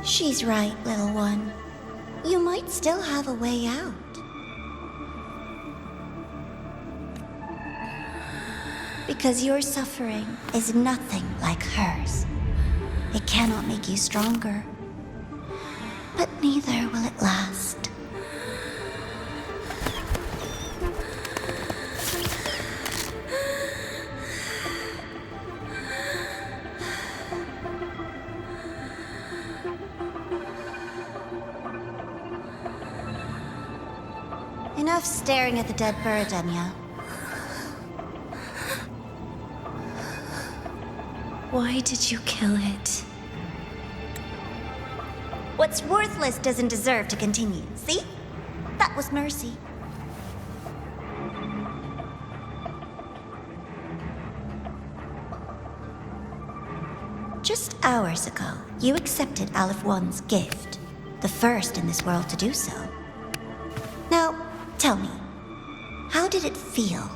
She's right, little one. You might still have a way out. Because your suffering is nothing like hers. It cannot make you stronger, but neither will it last. Enough staring at the dead bird, Enya. Why did you kill it? What's worthless doesn't deserve to continue, see? That was mercy. Just hours ago, you accepted Aleph One's gift, the first in this world to do so. Now, tell me, how did it feel?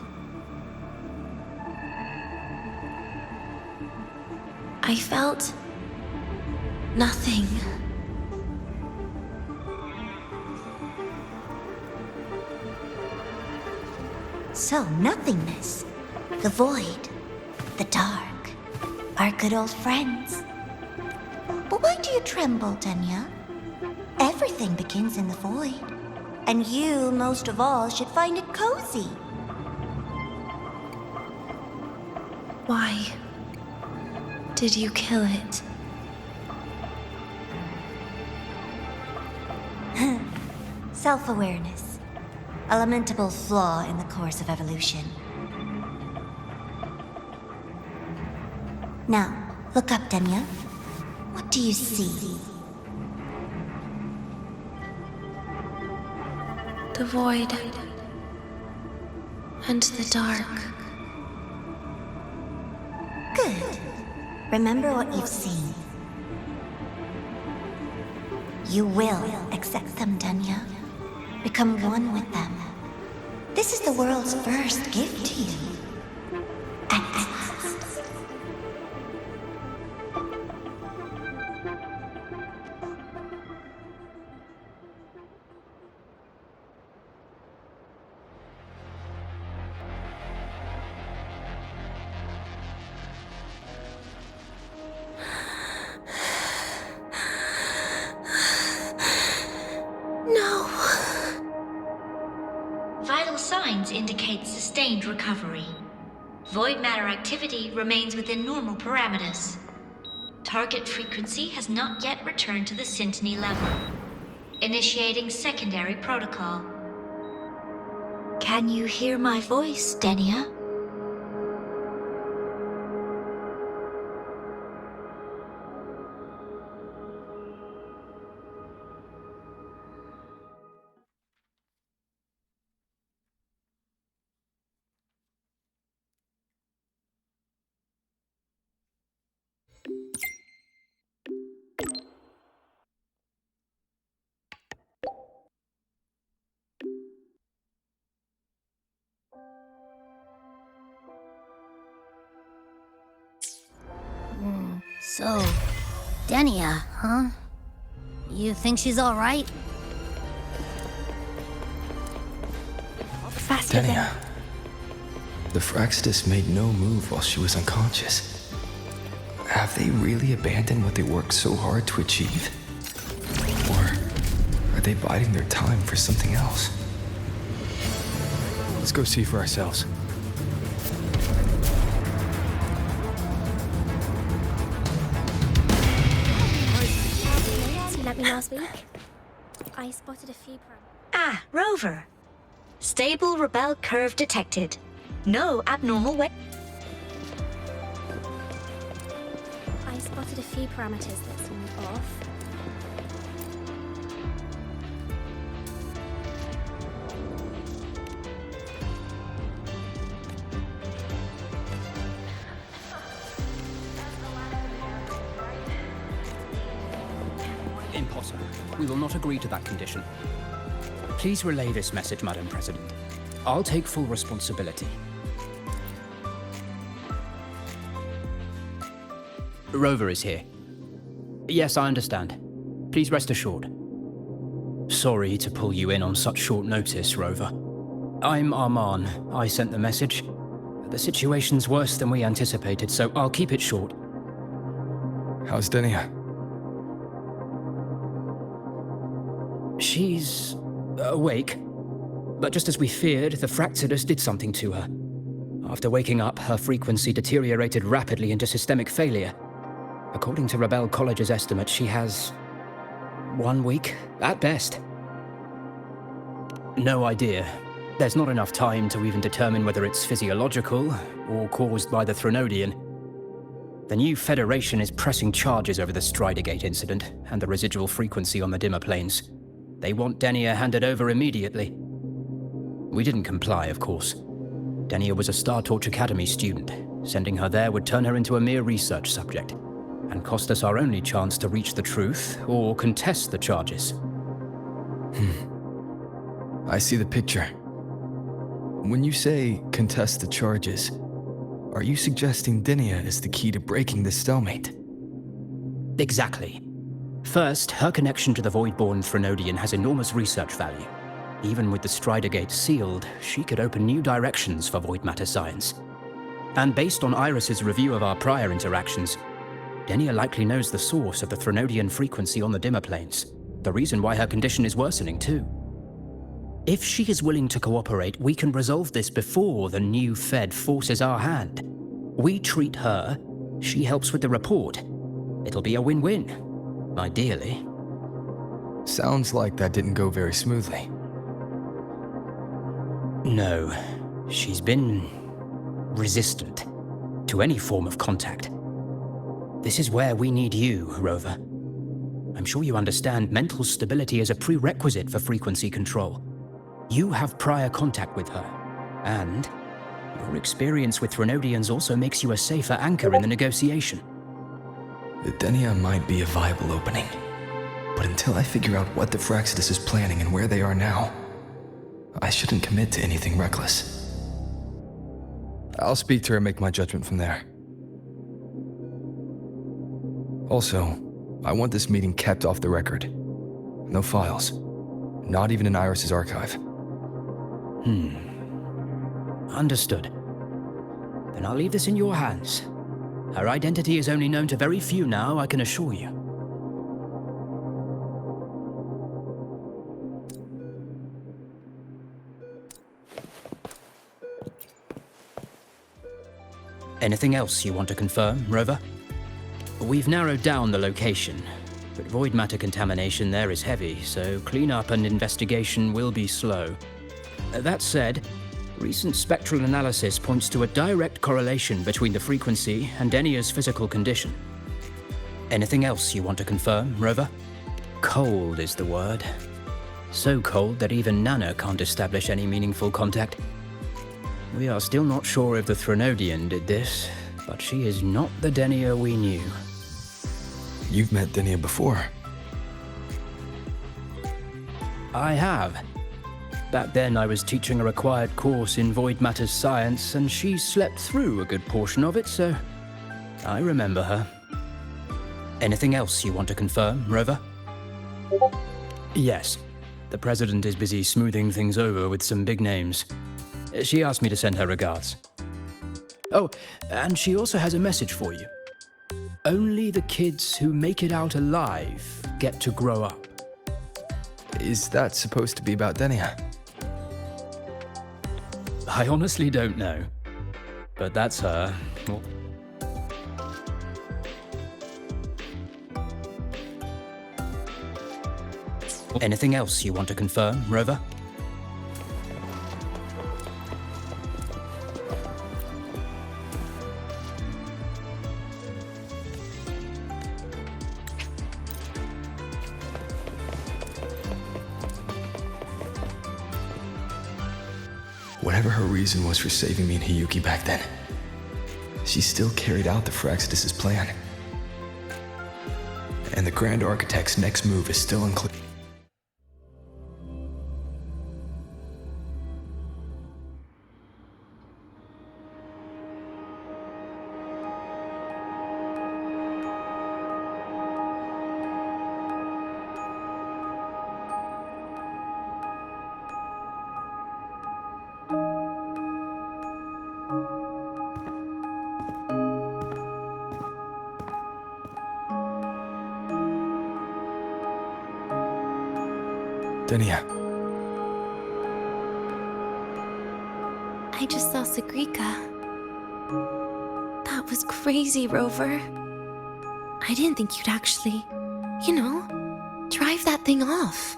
I felt nothing. So, nothingness, the void, the dark, our good old friends. But why do you tremble, Denya? Everything begins in the void, and you, most of all, should find it cozy. Why did you kill it? Self-awareness. A lamentable flaw in the course of evolution. Now, look up, Denya. What do you see? The void and the dark. Good. Remember what you've seen. You will accept them, Denya. Become one with them. This is the world's first gift to you. At last. No. Vital signs indicate sustained recovery. Void matter activity remains within normal parameters. Target frequency has not yet returned to the syntony level. Initiating secondary protocol. Can you hear my voice, Denya? So, Denia, huh? You think she's all right? Denia. The Fraxidus made no move while she was unconscious. Have they really abandoned what they worked so hard to achieve? Or are they biding their time for something else? Let's go see for ourselves. You let me last week. I spotted a few Ah, Rover. Stable rebel curve detected. No abnormal way. I spotted a few parameters that seemed off. Impossible. We will not agree to that condition. Please relay this message, Madam President. I'll take full responsibility. Rover is here. Yes, I understand. Please rest assured. Sorry to pull you in on such short notice, Rover. I'm Arman. I sent the message. The situation's worse than we anticipated, so I'll keep it short. How's Denia? She's awake. But just as we feared, the Fractsidus did something to her. After waking up, her frequency deteriorated rapidly into systemic failure. According to Rebel College's estimate, she has 1 week, at best. No idea. There's not enough time to even determine whether it's physiological or caused by the Threnodian. The new Federation is pressing charges over the Stridergate incident and the residual frequency on the dimmer planes. They want Denia handed over immediately. We didn't comply, of course. Denia was a Star Torch Academy student. Sending her there would turn her into a mere research subject and cost us our only chance to reach the truth or contest the charges. I see the picture. When you say contest the charges, are you suggesting Denia is the key to breaking this stalemate? Exactly. First, her connection to the Voidborn Threnodian has enormous research value. Even with the Stridergate sealed, she could open new directions for void matter science. And based on Iris's review of our prior interactions, Denia likely knows the source of the Threnodian frequency on the dimmer planes, the reason why her condition is worsening too. If she is willing to cooperate, we can resolve this before the new Fed forces our hand. We treat her, she helps with the report. It'll be a win-win, ideally. Sounds like that didn't go very smoothly. No, she's been resistant to any form of contact. This is where we need you, Rover. I'm sure you understand mental stability is a prerequisite for frequency control. You have prior contact with her, and your experience with Threnodians also makes you a safer anchor in the negotiation. The Denia might be a viable opening, but until I figure out what the Fractsidus is planning and where they are now, I shouldn't commit to anything reckless. I'll speak to her and make my judgment from there. Also, I want this meeting kept off the record. No files. Not even in Iris's archive. Understood. Then I'll leave this in your hands. Her identity is only known to very few now, I can assure you. Anything else you want to confirm, Rover? We've narrowed down the location, but void matter contamination there is heavy, so cleanup and investigation will be slow. That said, recent spectral analysis points to a direct correlation between the frequency and Denia's physical condition. Anything else you want to confirm, Rover? Cold is the word. So cold that even Nana can't establish any meaningful contact. We are still not sure if the Threnodian did this, but she is not the Denia we knew. You've met Denia before. I have. Back then I was teaching a required course in void matter science, and she slept through a good portion of it, so I remember her. Anything else you want to confirm, Rover? Yes. The President is busy smoothing things over with some big names. She asked me to send her regards. Oh, and she also has a message for you. Only the kids who make it out alive get to grow up. Is that supposed to be about Denia? I honestly don't know. But that's her. Well, anything else you want to confirm, Rover? Whatever her reason was for saving me and Hiyuki back then, she still carried out the Fractsidus' plan. And the Grand Architect's next move is still unclear. Denia, I just saw Sagrika. That was crazy, Rover. I didn't think you'd actually, drive that thing off.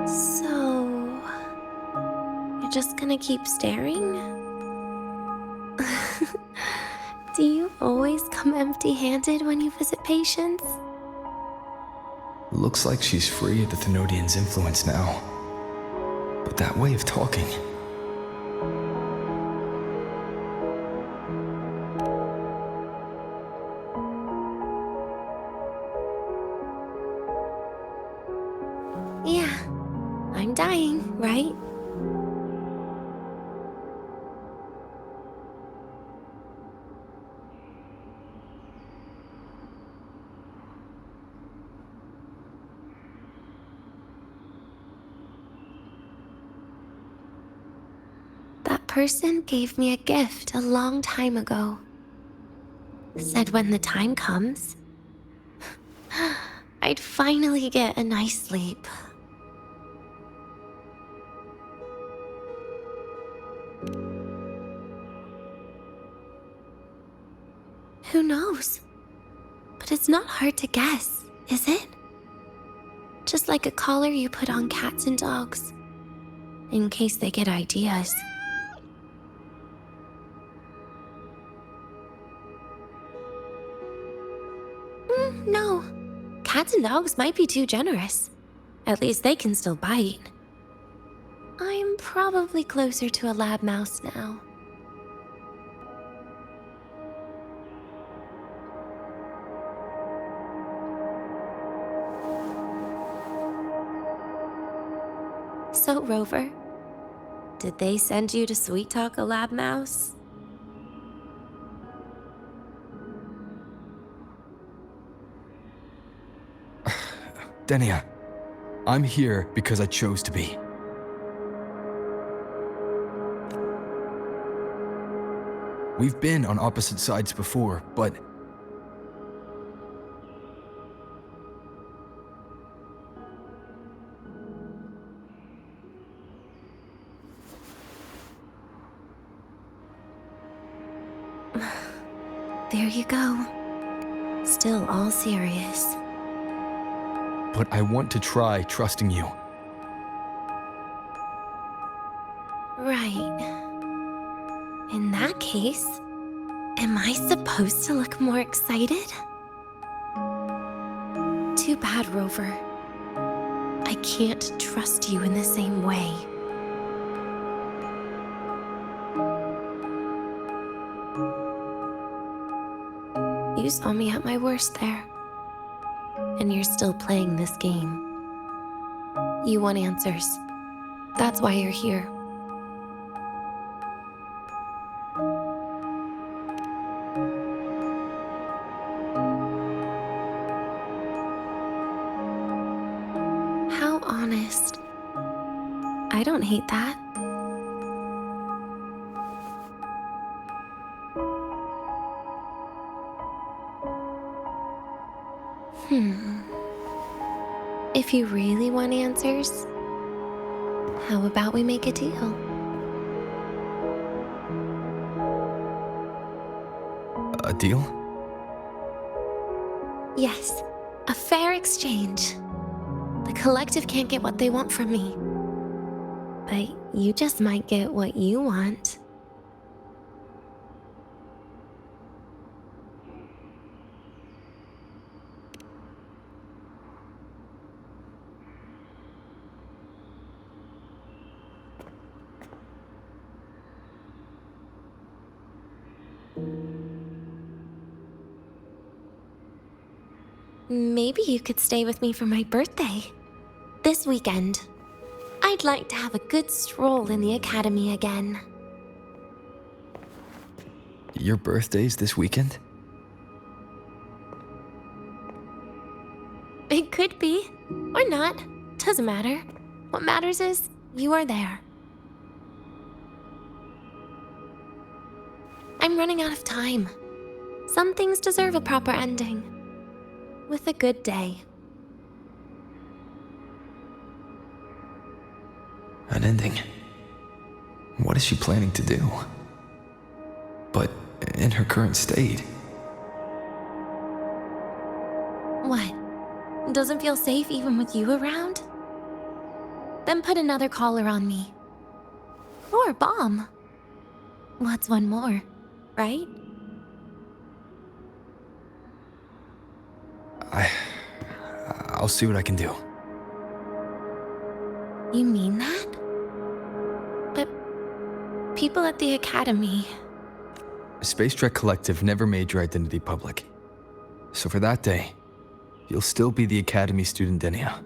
So, you're just gonna keep staring? Do you always come empty-handed when you visit patients? looks like she's free of the Thenodian's influence now. But that way of talking... Yeah, I'm dying, right? That person gave me a gift a long time ago. Said when the time comes, I'd finally get a nice sleep. Who knows? But it's not hard to guess, is it? Just like a collar you put on cats and dogs, in case they get ideas. No. Cats and dogs might be too generous. At least they can still bite. I'm probably closer to a lab mouse now. So, Rover, did they send you to sweet talk a lab mouse? Denia, I'm here because I chose to be. We've been on opposite sides before, but... There you go. Still all serious. But I want to try trusting you. Right. In that case, am I supposed to look more excited? Too bad, Rover. I can't trust you in the same way. You saw me at my worst there. And you're still playing this game. You want answers. That's why you're here. How honest. I don't hate that. If you really want answers, how about we make a deal? A deal? Yes, a fair exchange. The collective can't get what they want from me. But you just might get what you want. Maybe you could stay with me for my birthday. This weekend. I'd like to have a good stroll in the academy again. Your birthday's this weekend? It could be. Or not. Doesn't matter. What matters is, You are there. I'm running out of time. Some things deserve a proper ending. With a good day. An ending? What is she planning to do? But in her current state... What? Doesn't feel safe even with you around? Then put another collar on me. Or a bomb. What's one more, right? I'll see what I can do. You mean that? But people at the Academy... Space Trek Collective never made your identity public. So for that day, you'll still be the Academy student Denia.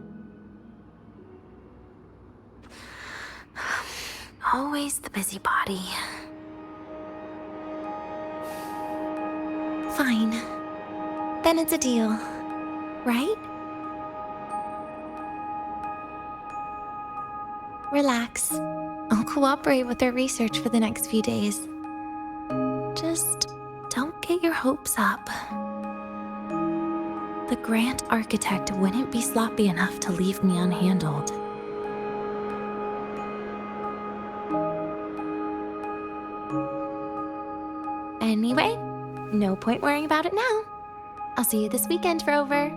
Always the busybody. Fine. Then it's a deal, right? Relax. I'll cooperate with their research for the next few days. Just don't get your hopes up. The Grand Architect wouldn't be sloppy enough to leave me unhandled. Anyway, no point worrying about it now. I'll see you this weekend, Rover.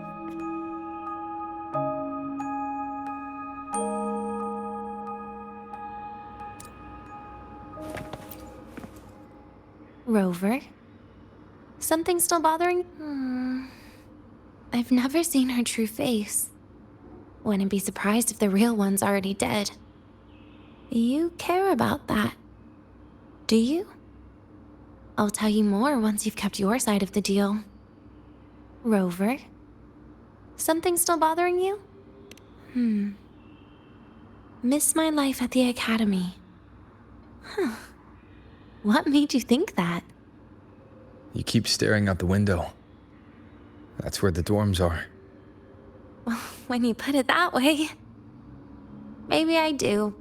Rover? Something still bothering? I've never seen her true face. Wouldn't be surprised if the real one's already dead. You care about that, do you? I'll tell you more once you've kept your side of the deal. Rover? Something still bothering you? Miss my life at the Academy. Huh. What made you think that? You keep staring out the window. That's where the dorms are. Well, when you put it that way, maybe I do.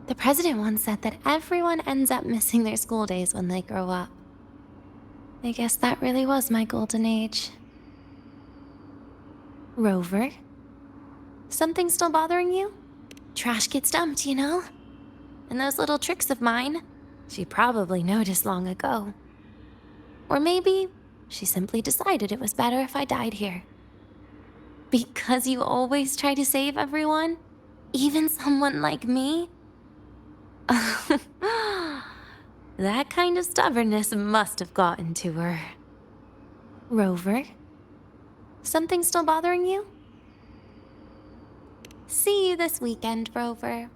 The president once said that everyone ends up missing their school days when they grow up. I guess that really was my golden age. Rover? Something still bothering you? Trash gets dumped, you know? And those little tricks of mine, she probably noticed long ago. Or maybe she simply decided it was better if I died here. Because you always try to save everyone? Even someone like me? That kind of stubbornness must have gotten to her. Rover? Something still bothering you? See you this weekend, Rover.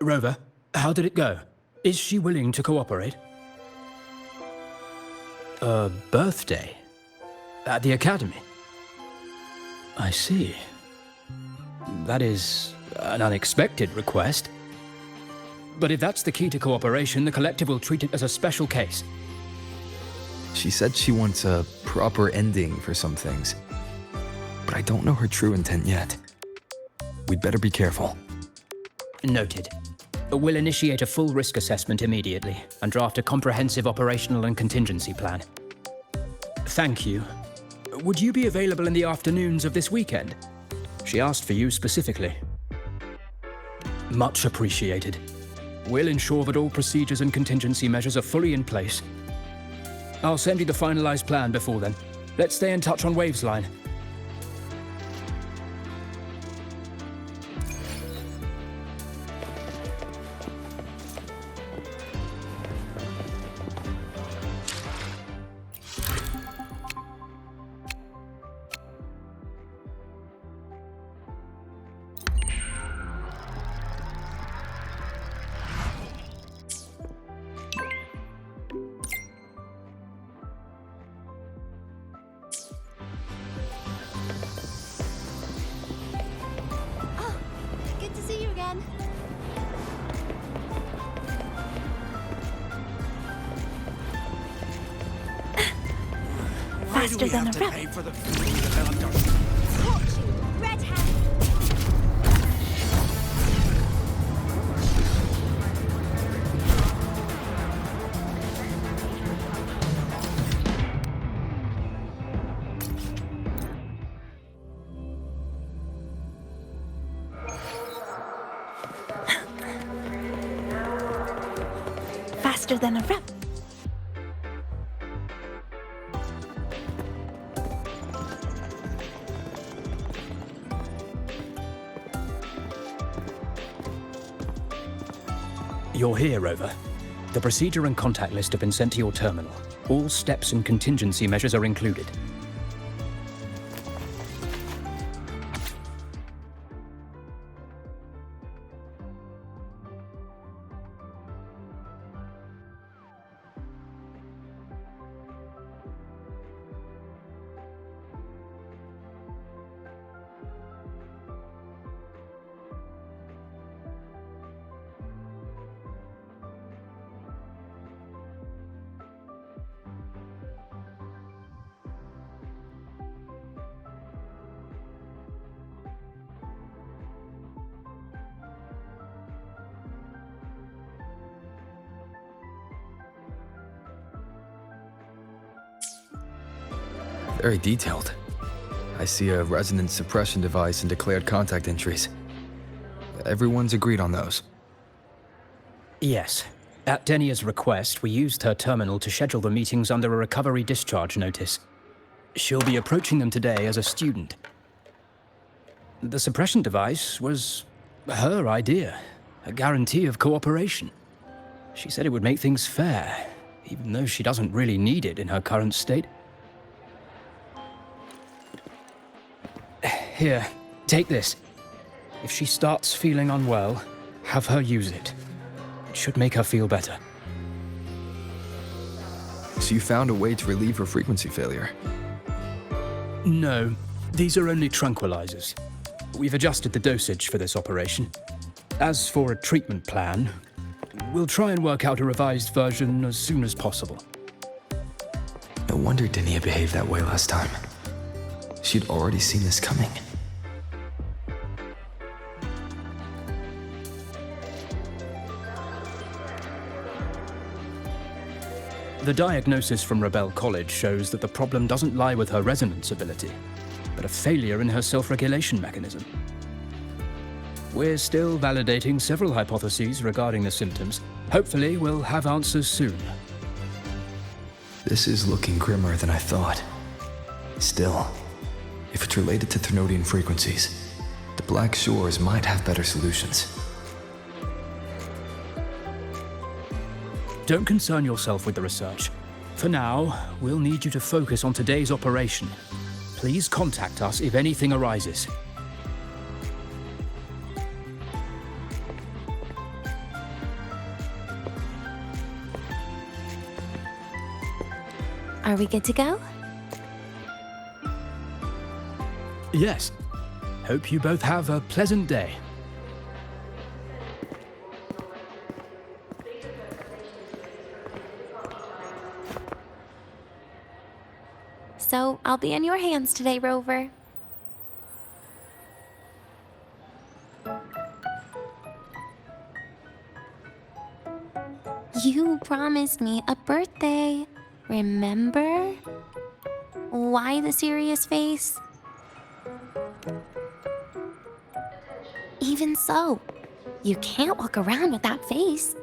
Rover, how did it go? Is she willing to cooperate? A birthday? At the Academy? I see. That is an unexpected request. But if that's the key to cooperation, the Collective will treat it as a special case. She said she wants a proper ending for some things. But I don't know her true intent yet. We'd better be careful. Noted. We'll initiate a full risk assessment immediately and draft a comprehensive operational and contingency plan. Thank you. Would you be available in the afternoons of this weekend? She asked for you specifically. Much appreciated. We'll ensure that all procedures and contingency measures are fully in place. I'll send you the finalized plan before then. Let's stay in touch on Waves line. Faster than a rep. Red hand. Faster than a rep. You're here, Rover. The procedure and contact list have been sent to your terminal. All steps and contingency measures are included. Very detailed. I see a resonance suppression device and declared contact entries. Everyone's agreed on those. Yes. At Denia's request, we used her terminal to schedule the meetings under a recovery discharge notice. She'll be approaching them today as a student. The suppression device was her idea, a guarantee of cooperation. She said it would make things fair, even though she doesn't really need it in her current state. Here, take this. If she starts feeling unwell, have her use it. It should make her feel better. So you found a way to relieve her frequency failure? No, these are only tranquilizers. We've adjusted the dosage for this operation. As for a treatment plan, we'll try and work out a revised version as soon as possible. No wonder Denia behaved that way last time. She'd already seen this coming. The diagnosis from Rebel College shows that the problem doesn't lie with her resonance ability, but a failure in her self-regulation mechanism. We're still validating several hypotheses regarding the symptoms. Hopefully, we'll have answers soon. This is looking grimmer than I thought. Still, if it's related to Thernoidian frequencies, the Black Shores might have better solutions. Don't concern yourself with the research. For now, we'll need you to focus on today's operation. Please contact us if anything arises. Are we good to go? Yes. Hope you both have a pleasant day. So I'll be in your hands today, Rover. You promised me a birthday, remember? Why the serious face? Even so, you can't walk around with that face.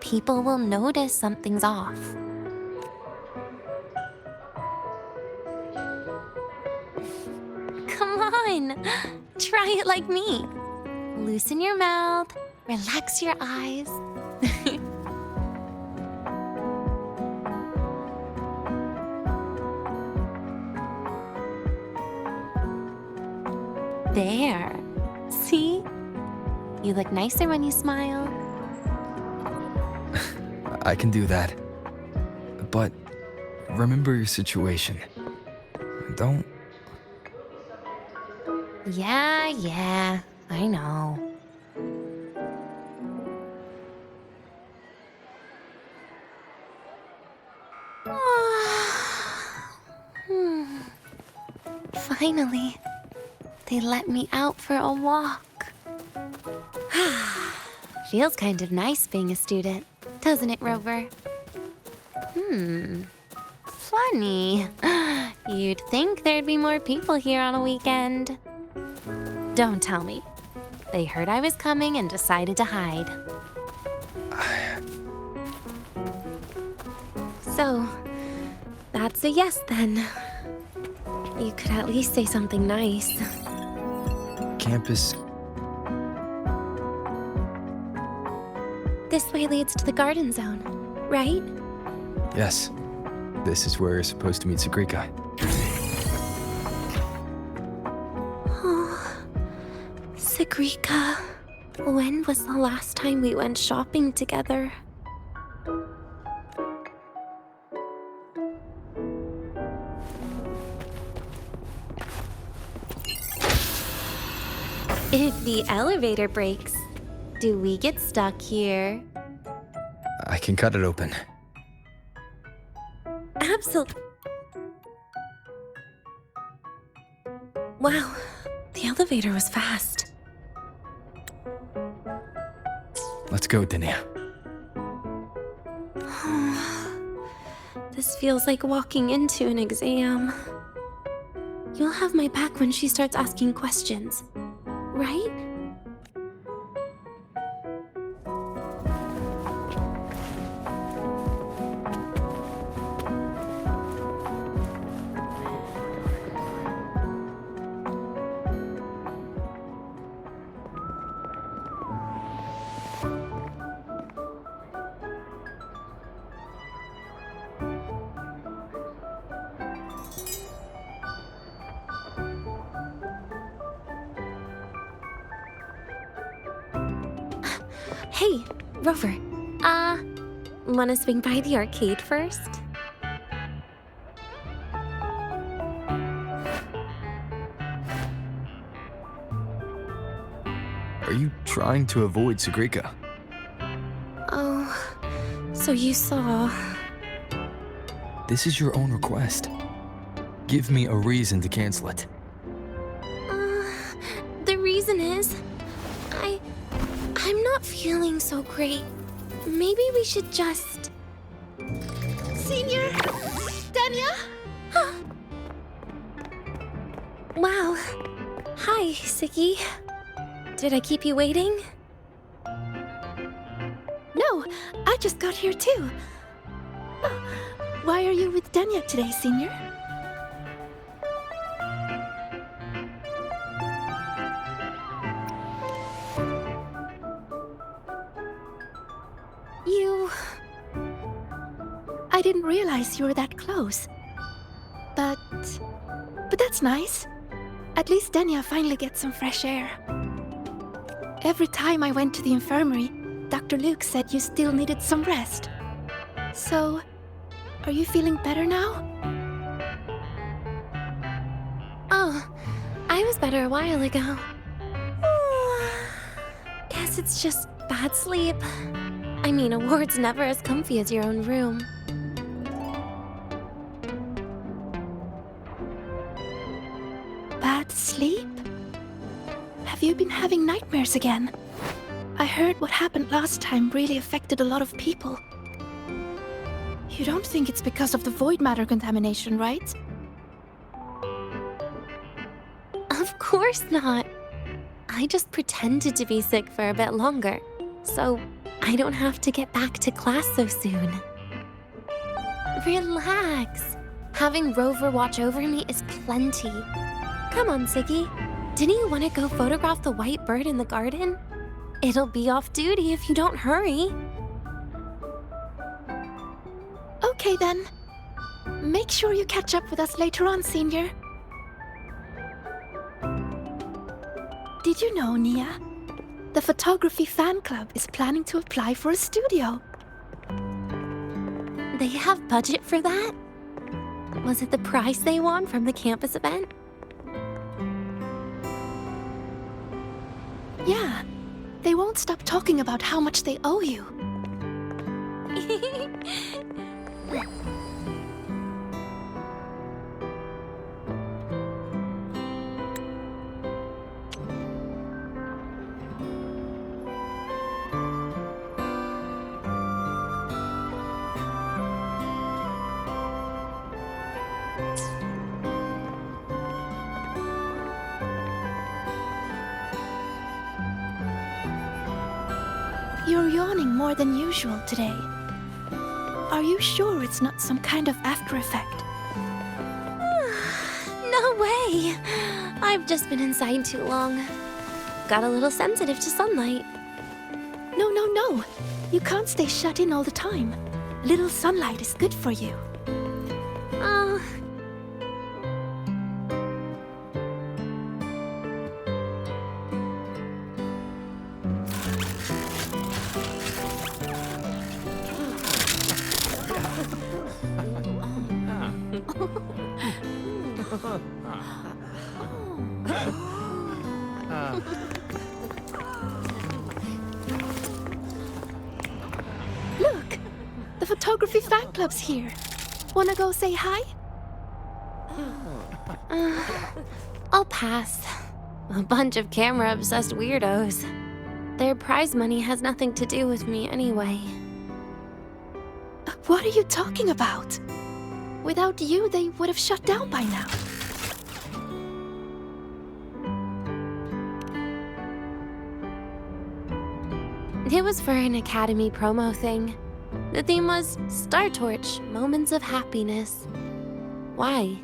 People will notice something's off. Come on, try it like me. Loosen your mouth, relax your eyes. There. See? You look nicer when you smile. I can do that. But remember your situation. Don't... Yeah, I know. Finally, they let me out for a walk. Feels kind of nice being a student, doesn't it, Rover? Funny. You'd think there'd be more people here on a weekend. Don't tell me. They heard I was coming and decided to hide. So, that's a yes then. You could at least say something nice. Campus. This way leads to the garden zone, right? Yes. This is where you're supposed to meet Sagrika. Oh, Sagrika. When was the last time we went shopping together? If the elevator breaks, do we get stuck here? I can cut it open. Absolutely. Wow, the elevator was fast. Let's go, Denia. This feels like walking into an exam. You'll have my back when she starts asking questions, right? Hey, Rover. Wanna swing by the arcade first? Are you trying to avoid Sagrika? Oh, so you saw... This is your own request. Give me a reason to cancel it. The reason is... I'm not feeling so great. Maybe we should just... Senior! Dania! Wow. Hi, Siggy. Did I keep you waiting? No, I just got here too. Why are you with Dania today, Senior? I didn't realize you were that close. But that's nice. At least Dania finally gets some fresh air. Every time I went to the infirmary, Dr. Luke said you still needed some rest. So, are you feeling better now? Oh, I was better a while ago. Guess it's just bad sleep. I mean, a ward's never as comfy as your own room. Bad sleep? Have you been having nightmares again? I heard what happened last time really affected a lot of people. You don't think it's because of the void matter contamination, right? Of course not. I just pretended to be sick for a bit longer, so I don't have to get back to class so soon. Relax. Having Rover watch over me is plenty. Come on, Siggy. Didn't you want to go photograph the white bird in the garden? It'll be off duty if you don't hurry. Okay then. Make sure you catch up with us later on, Senior. Did you know, Nia? The photography fan club is planning to apply for a studio. They have budget for that? Was it the prize they won from the campus event? Yeah. They won't stop talking about how much they owe you. You're yawning more than usual today. Are you sure it's not some kind of after effect? No way! I've just been inside too long. Got a little sensitive to sunlight. No. You can't stay shut in all the time. Little sunlight is good for you. Oh. Look! The photography fan club's here. Wanna go say hi? I'll pass. A bunch of camera-obsessed weirdos. Their prize money has nothing to do with me anyway. What are you talking about? Without you, they would have shut down by now. It was for an Academy promo thing. The theme was Star Torch, Moments of Happiness. Why?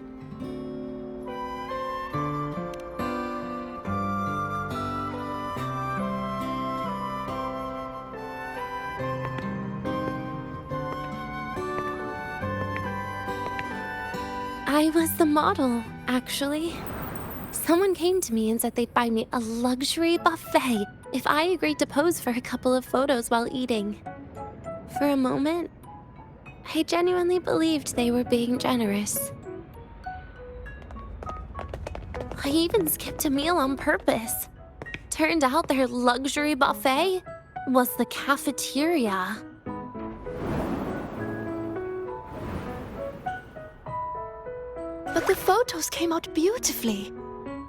I was the model, actually. Someone came to me and said they'd buy me a luxury buffet if I agreed to pose for a couple of photos while eating. For a moment, I genuinely believed they were being generous. I even skipped a meal on purpose. Turned out their luxury buffet was the cafeteria. But the photos came out beautifully.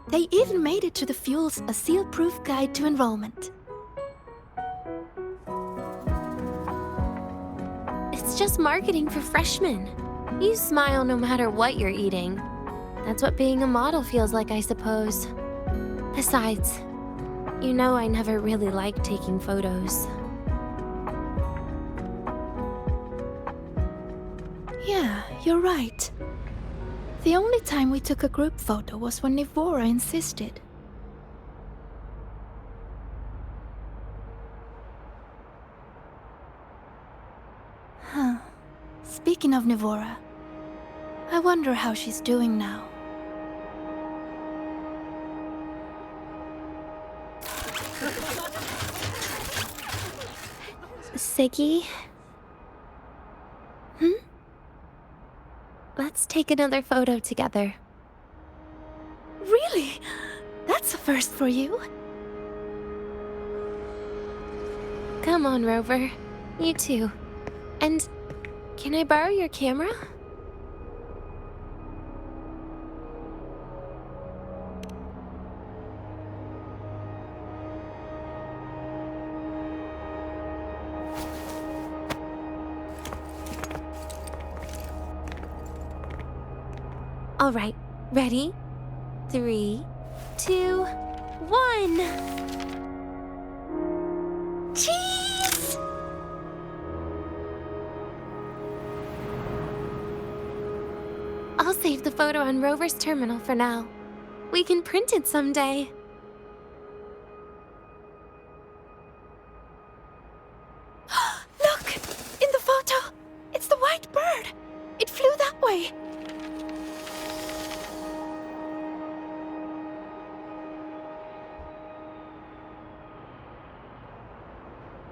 They even made it to the Fuel's A Seal-Proof Guide to Enrollment. It's just marketing for freshmen. You smile no matter what you're eating. That's what being a model feels like, I suppose. Besides, you know I never really liked taking photos. Yeah, you're right. The only time we took a group photo was when Nivora insisted. Huh. Speaking of Nivora, I wonder how she's doing now. Siggy? Let's take another photo together. Really? That's a first for you. Come on, Rover. You too. And can I borrow your camera? All right, ready? 3, 2, 1. Cheese! I'll save the photo on Rover's terminal for now. We can print it someday. Look! In the photo! It's the white bird! It flew that way!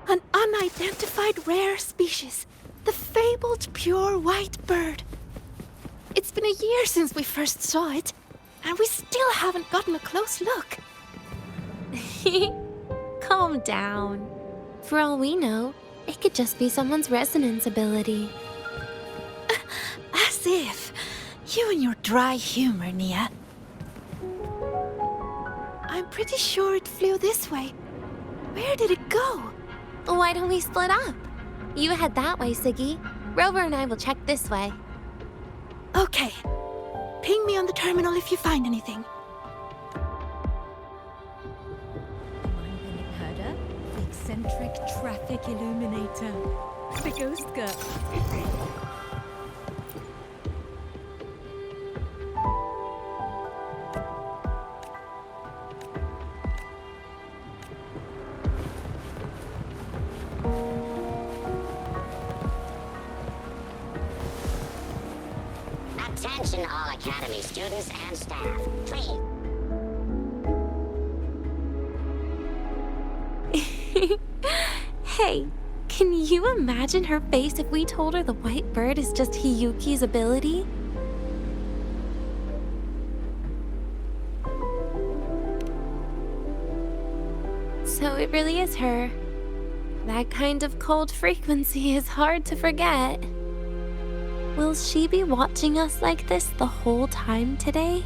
An unidentified rare species. The fabled pure white bird. It's been a year since we first saw it, and we still haven't gotten a close look. Calm down. For all we know, it could just be someone's resonance ability. As if. You and your dry humor, Nia. I'm pretty sure it flew this way. Where did it go? Why don't we split up? You head that way, Siggy. Rover and I will check this way. Okay. Ping me on the terminal if you find anything. Herder, the eccentric eccentric traffic illuminator. The ghost girl. Attention all Academy students and staff. Please. Hey, can you imagine her face if we told her the white bird is just Hiyuki's ability? So it really is her. That kind of cold frequency is hard to forget. Will she be watching us like this the whole time today?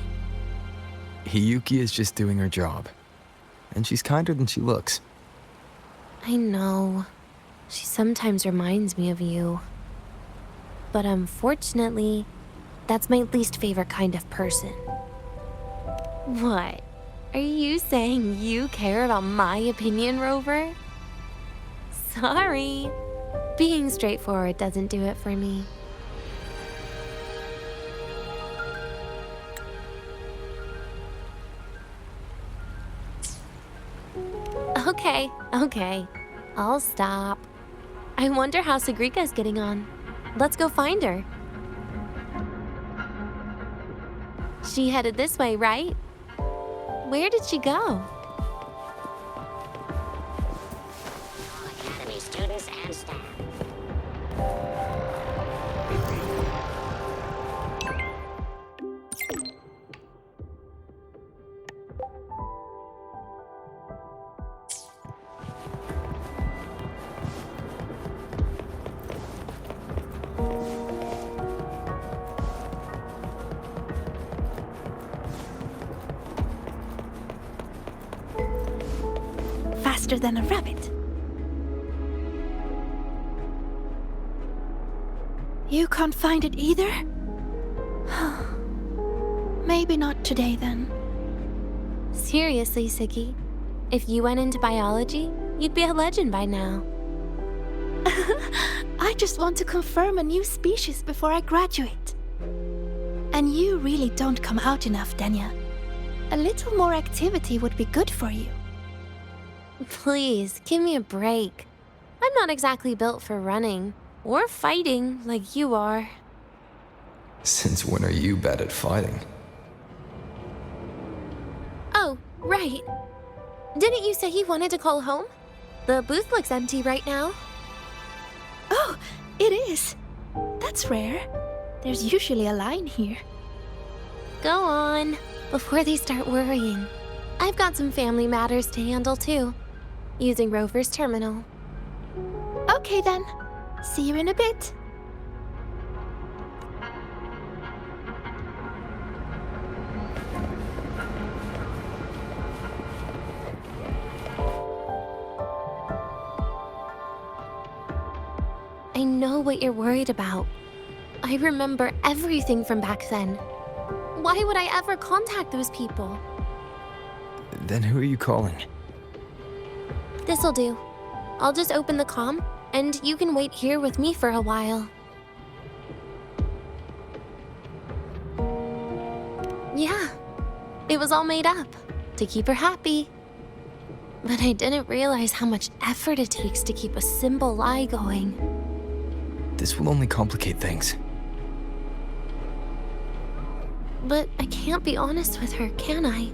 Hiyuki is just doing her job. And she's kinder than she looks. I know. She sometimes reminds me of you. But unfortunately, that's my least favorite kind of person. What? Are you saying you care about my opinion, Rover? Sorry. Being straightforward doesn't do it for me. Okay. I'll stop. I wonder how Sagrika's getting on. Let's go find her. She headed this way, right? Where did she go? All Academy students and staff. Faster than a rabbit. You can't find it either? Maybe not today then. Seriously, Siggy. If you went into biology, you'd be a legend by now. I just want to confirm a new species before I graduate. And you really don't come out enough, Denya. A little more activity would be good for you. Please, give me a break. I'm not exactly built for running or fighting like you are. Since when are you bad at fighting? Oh, right. Didn't you say you wanted to call home? The booth looks empty right now. Oh, it is. That's rare. There's usually a line here. Go on, before they start worrying. I've got some family matters to handle too, using Rover's terminal. Okay then. See you in a bit. I know what you're worried about. I remember everything from back then. Why would I ever contact those people? Then who are you calling? This'll do. I'll just open the comm, and you can wait here with me for a while. Yeah, it was all made up to keep her happy. But I didn't realize how much effort it takes to keep a simple lie going. This will only complicate things. But I can't be honest with her, can I?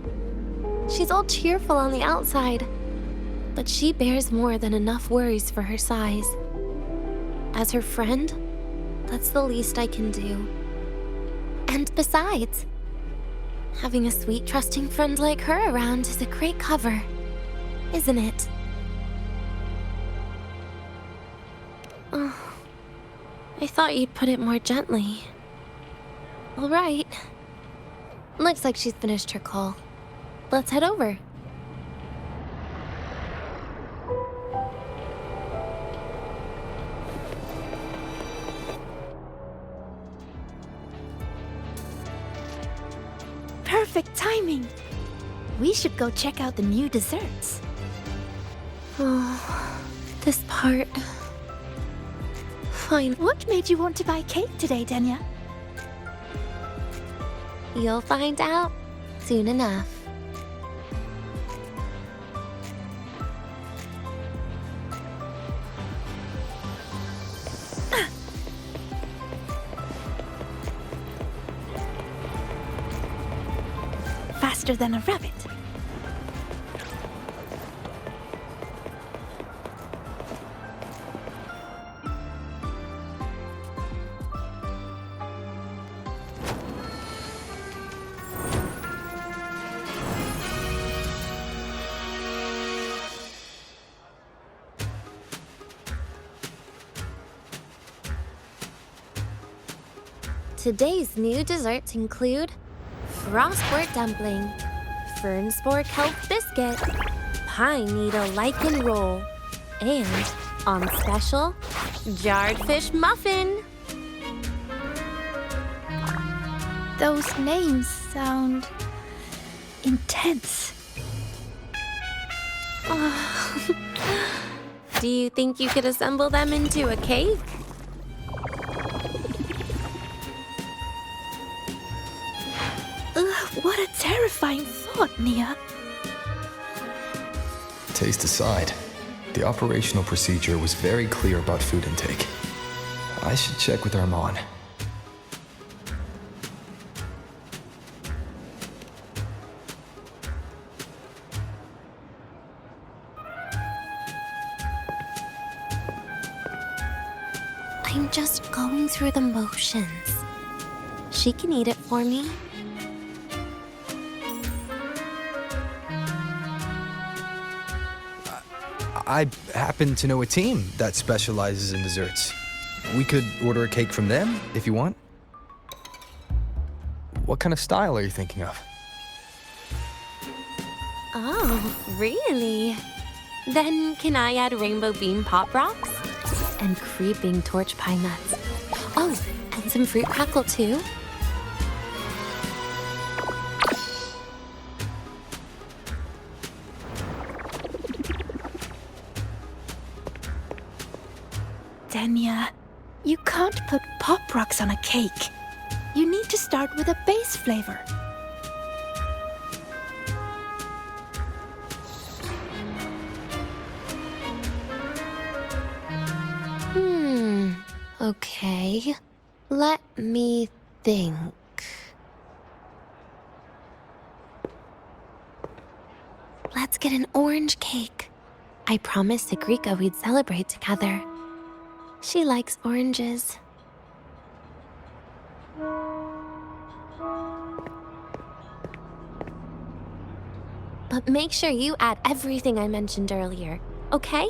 She's all cheerful on the outside, but she bears more than enough worries for her size. As her friend, that's the least I can do. And besides, having a sweet, trusting friend like her around is a great cover, isn't it? Oh, I thought you'd put it more gently. All right. Looks like she's finished her call. Let's head over. Perfect timing. We should go check out the new desserts. Oh, this part. Fine. What made you want to buy cake today, Denya? You'll find out soon enough. Faster than a rabbit. Today's new desserts include frostwort dumpling, fern spore kelp biscuit, pine needle lichen roll, and, on special, jarred fish muffin. Those names sound intense. Do you think you could assemble them into a cake? What a terrifying thought, Nia. Taste aside, the operational procedure was very clear about food intake. I should check with Armand. I'm just going through the motions. She can eat it for me. I happen to know a team that specializes in desserts. We could order a cake from them if you want. What kind of style are you thinking of? Oh, really? Then can I add rainbow bean pop rocks? And creeping torch pine nuts. Oh, and some fruit crackle too? Denya, you can't put pop rocks on a cake. You need to start with a base flavor. Okay. Let me think. Let's get an orange cake. I promised Sigrika we'd celebrate together. She likes oranges. But make sure you add everything I mentioned earlier, okay?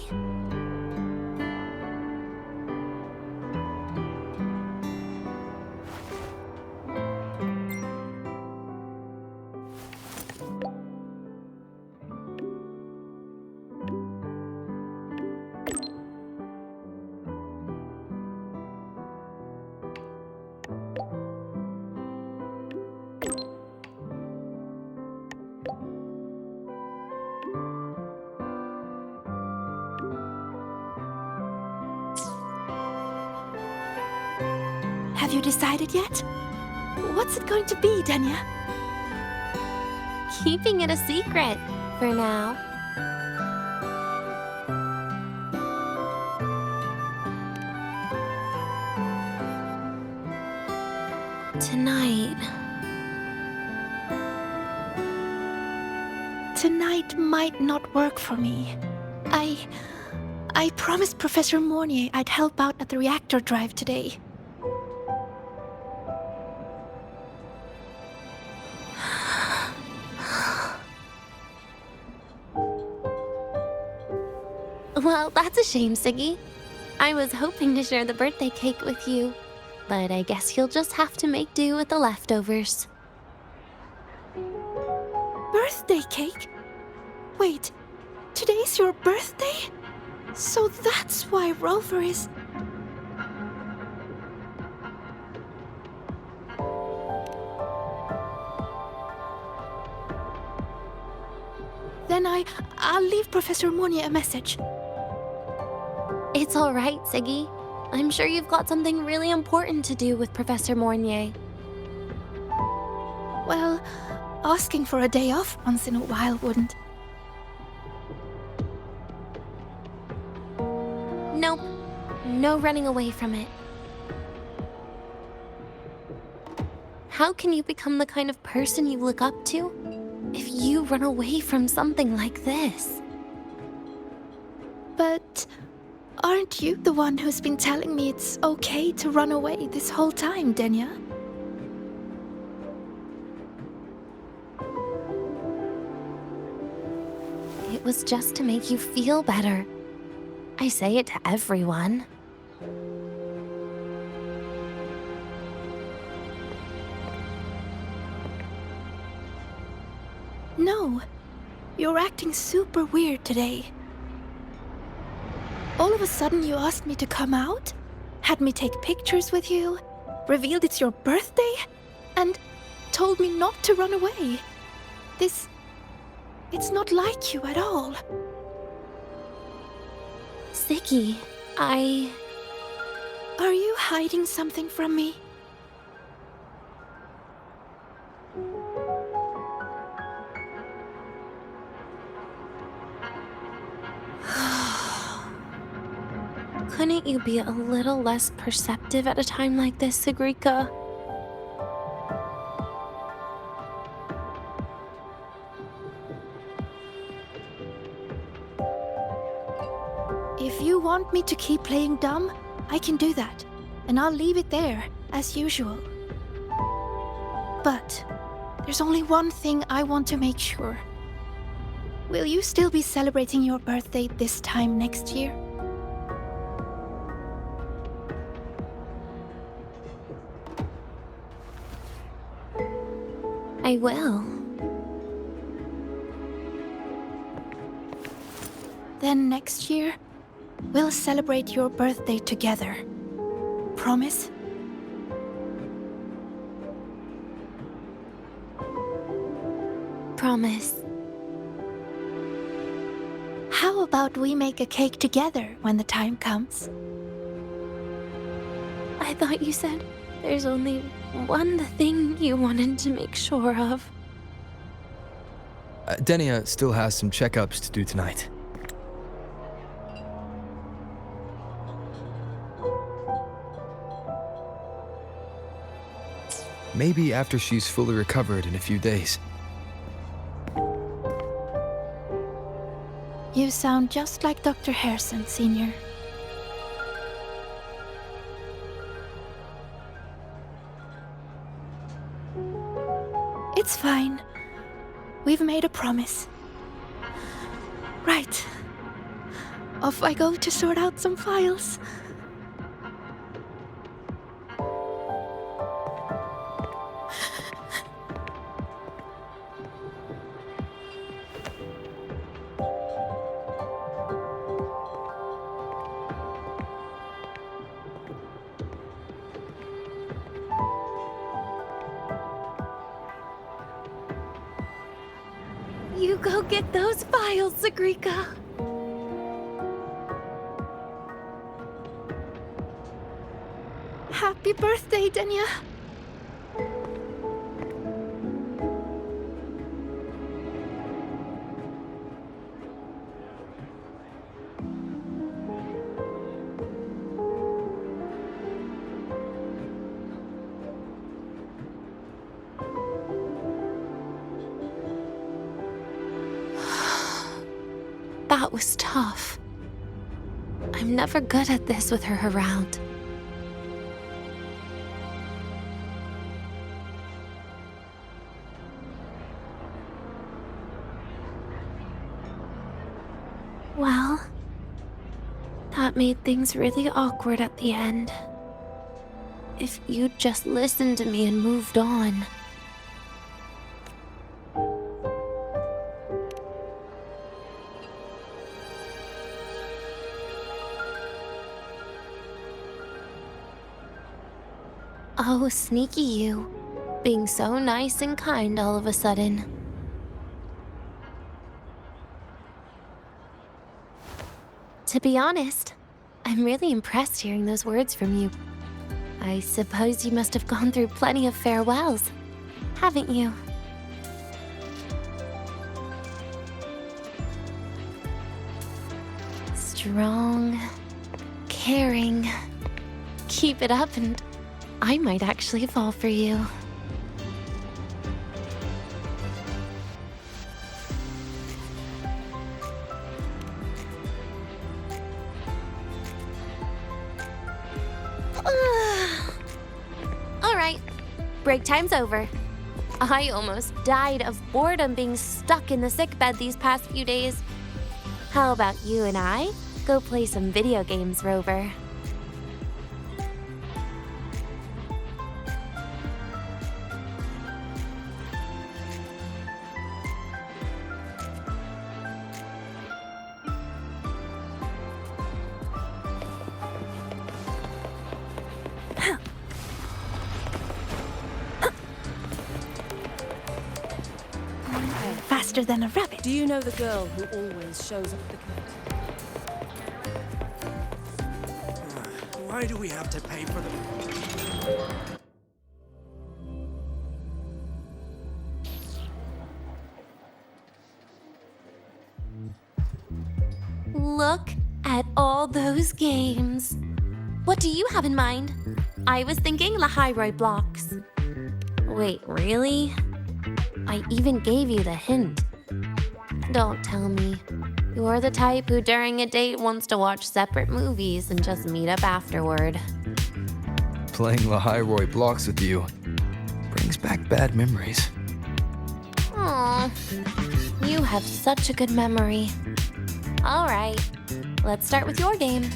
Have you decided yet? What's it going to be, Denya? Keeping it a secret for now. Tonight might not work for me. I promised Professor Mornier I'd help out at the reactor drive today. Well, that's a shame, Siggy. I was hoping to share the birthday cake with you, but I guess you'll just have to make do with the leftovers. Birthday cake? Wait, today's your birthday? So that's why Rover is... Then I'll leave Professor Mornier a message. It's all right, Siggy. I'm sure you've got something really important to do with Professor Mornier. Well, asking for a day off once in a while wouldn't. Nope. No running away from it. How can you become the kind of person you look up to if you run away from something like this? But aren't you the one who's been telling me it's okay to run away this whole time, Denya? It was just to make you feel better. I say it to everyone. No, you're acting super weird today. All of a sudden you asked me to come out, had me take pictures with you, revealed it's your birthday, and told me not to run away. It's not like you at all. Siggy, Are you hiding something from me? Couldn't you be a little less perceptive at a time like this, Sigrika? If you want me to keep playing dumb, I can do that, and I'll leave it there, as usual. But there's only one thing I want to make sure. Will you still be celebrating your birthday this time next year? I will. Then next year, we'll celebrate your birthday together. Promise? Promise. How about we make a cake together when the time comes? I thought you said there's only one thing you wanted to make sure of. Denia still has some checkups to do tonight. Maybe after she's fully recovered in a few days. You sound just like Dr. Harrison, Senior. It's fine. We've made a promise. Right. Off I go to sort out some files. You go get those files, Sigrika. Happy birthday, Denia. That was tough. I'm never good at this with her around. Well, that made things really awkward at the end. If you'd just listened to me and moved on. Oh, sneaky you. Being so nice and kind all of a sudden. To be honest, I'm really impressed hearing those words from you. I suppose you must have gone through plenty of farewells, haven't you? Strong, caring. Keep it up and I might actually fall for you. Alright, break time's over. I almost died of boredom being stuck in the sickbed these past few days. How about you and I go play some video games, Rover? Faster than a rabbit. Do you know the girl who always shows up at the cafe? Why do we have to pay for them? Look at all those games. What do you have in mind? I was thinking Lahairoi blocks. Wait, really? I even gave you the hint. Don't tell me. You're the type who during a date wants to watch separate movies and just meet up afterward. Playing Lahairoi blocks with you brings back bad memories. Aw, you have such a good memory. All right, let's start with your game.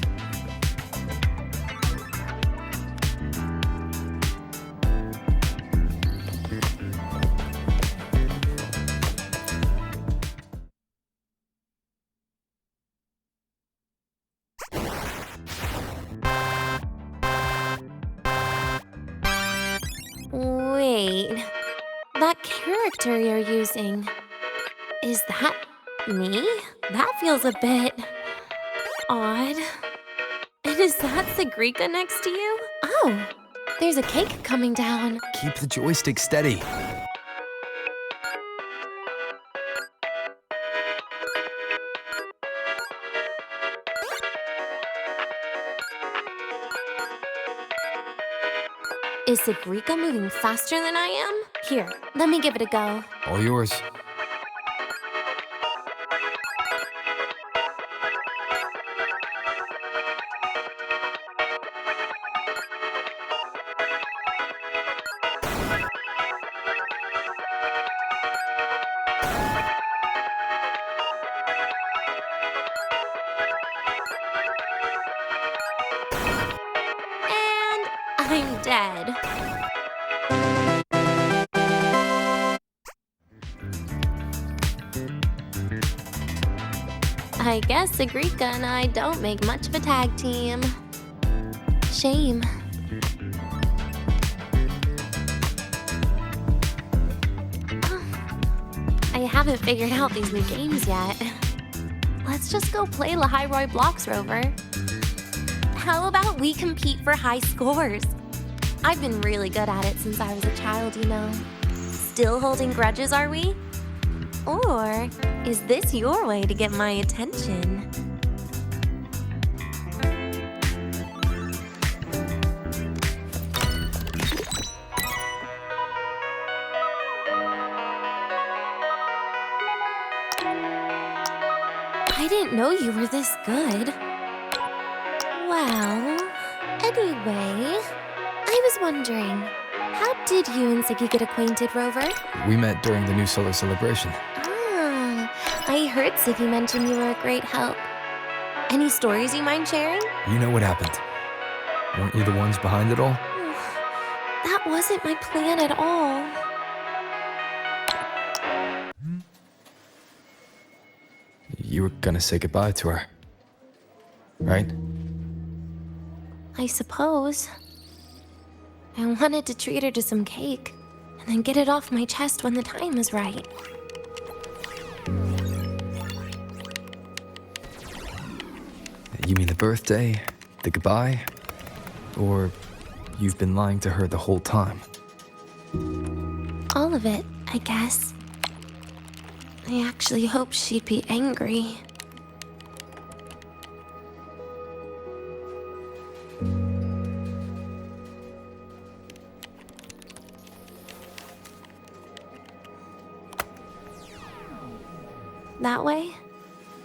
Wait, that character you're using, is that me? That feels a bit odd. And is that Sigrika next to you? Oh, there's a cake coming down. Keep the joystick steady. Is Sigrika moving faster than I am? Here, let me give it a go. All yours. And I'm dead. I guess Sigrika and I don't make much of a tag team. Shame. I haven't figured out these new games yet. Let's just go play Lahairoi blocks, Rover. How about we compete for high scores? I've been really good at it since I was a child, you know. Still holding grudges, are we? Or is this your way to get my attention? I didn't know you were this good. Well, anyway, I was wondering, how did you and Siggy get acquainted, Rover? We met during the New Solar Celebration. I heard Siggy mention you were a great help. Any stories you mind sharing? You know what happened. Weren't you the ones behind it all? That wasn't my plan at all. You were gonna say goodbye to her, right? I suppose. I wanted to treat her to some cake, and then get it off my chest when the time was right. You mean the birthday The goodbye? Or you've been lying to her the whole time? All of it, I guess. I actually hoped she'd be angry. That way,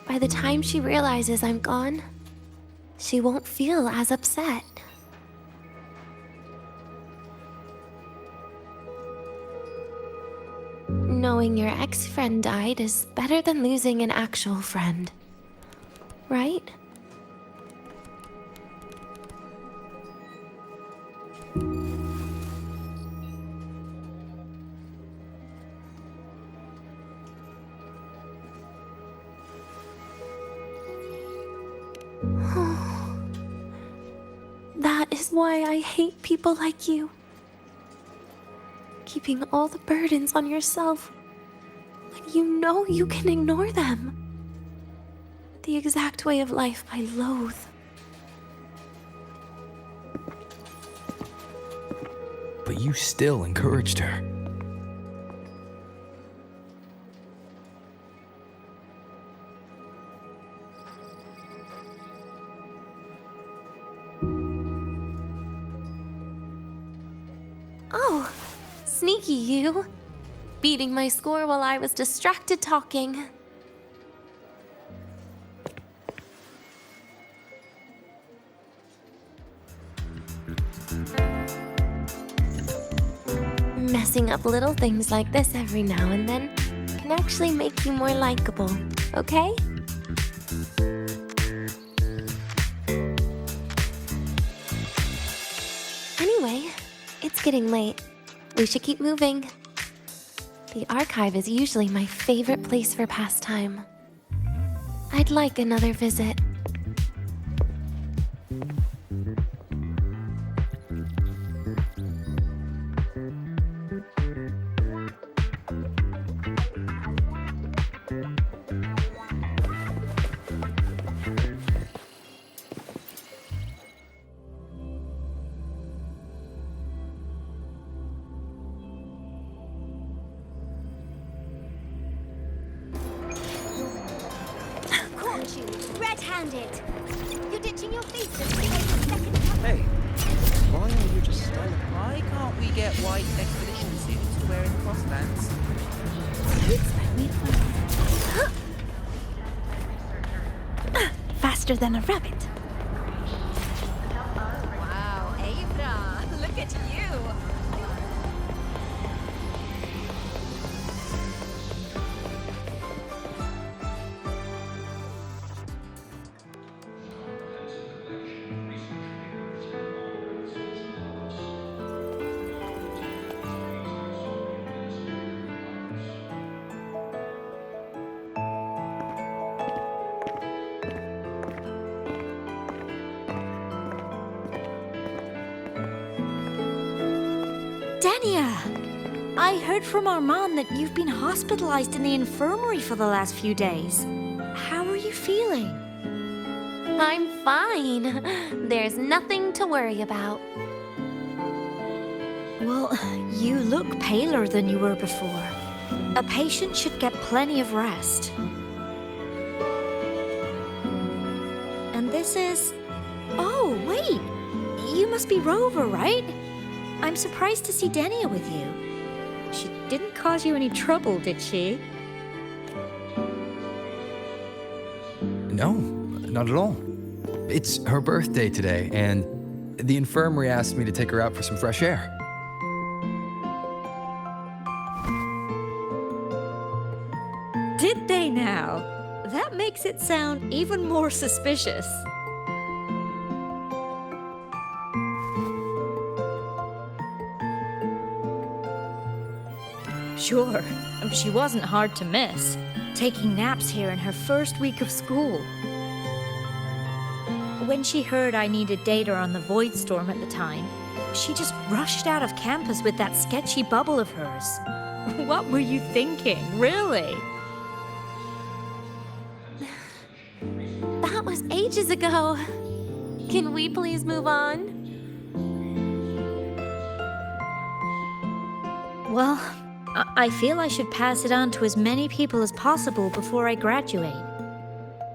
by the time she realizes I'm gone, she won't feel as upset. Knowing your ex-friend died is better than losing an actual friend, right? That is why I hate people like you. Keeping all the burdens on yourself when you know you can ignore them. The exact way of life I loathe. But you still encouraged her. Oh, sneaky you. Beating my score while I was distracted talking. Messing up little things like this every now and then can actually make you more likable, okay? Anyway, it's getting late. We should keep moving. The archive is usually my favorite place for pastime. I'd like another visit. Red-handed. You're ditching your thesis to take a second cover. Hey, why are you just stolen? Why can't we get white expedition suits to wear in the crossbands? You expect me to faster than a rabbit. Wow, Avra, look at you. Dania! I heard from Armand that you've been hospitalized in the infirmary for the last few days. How are you feeling? I'm fine. There's nothing to worry about. Well, you look paler than you were before. A patient should get plenty of rest. And this is... Oh, wait! You must be Rover, right? I'm surprised to see Dania with you. She didn't cause you any trouble, did she? No, not at all. It's her birthday today, and the infirmary asked me to take her out for some fresh air. Did they now? That makes it sound even more suspicious. Sure, she wasn't hard to miss, taking naps here in her first week of school. When she heard I needed data on the Void Storm at the time, she just rushed out of campus with that sketchy bubble of hers. What were you thinking, really? That was ages ago. Can we please move on? Well, I feel I should pass it on to as many people as possible before I graduate.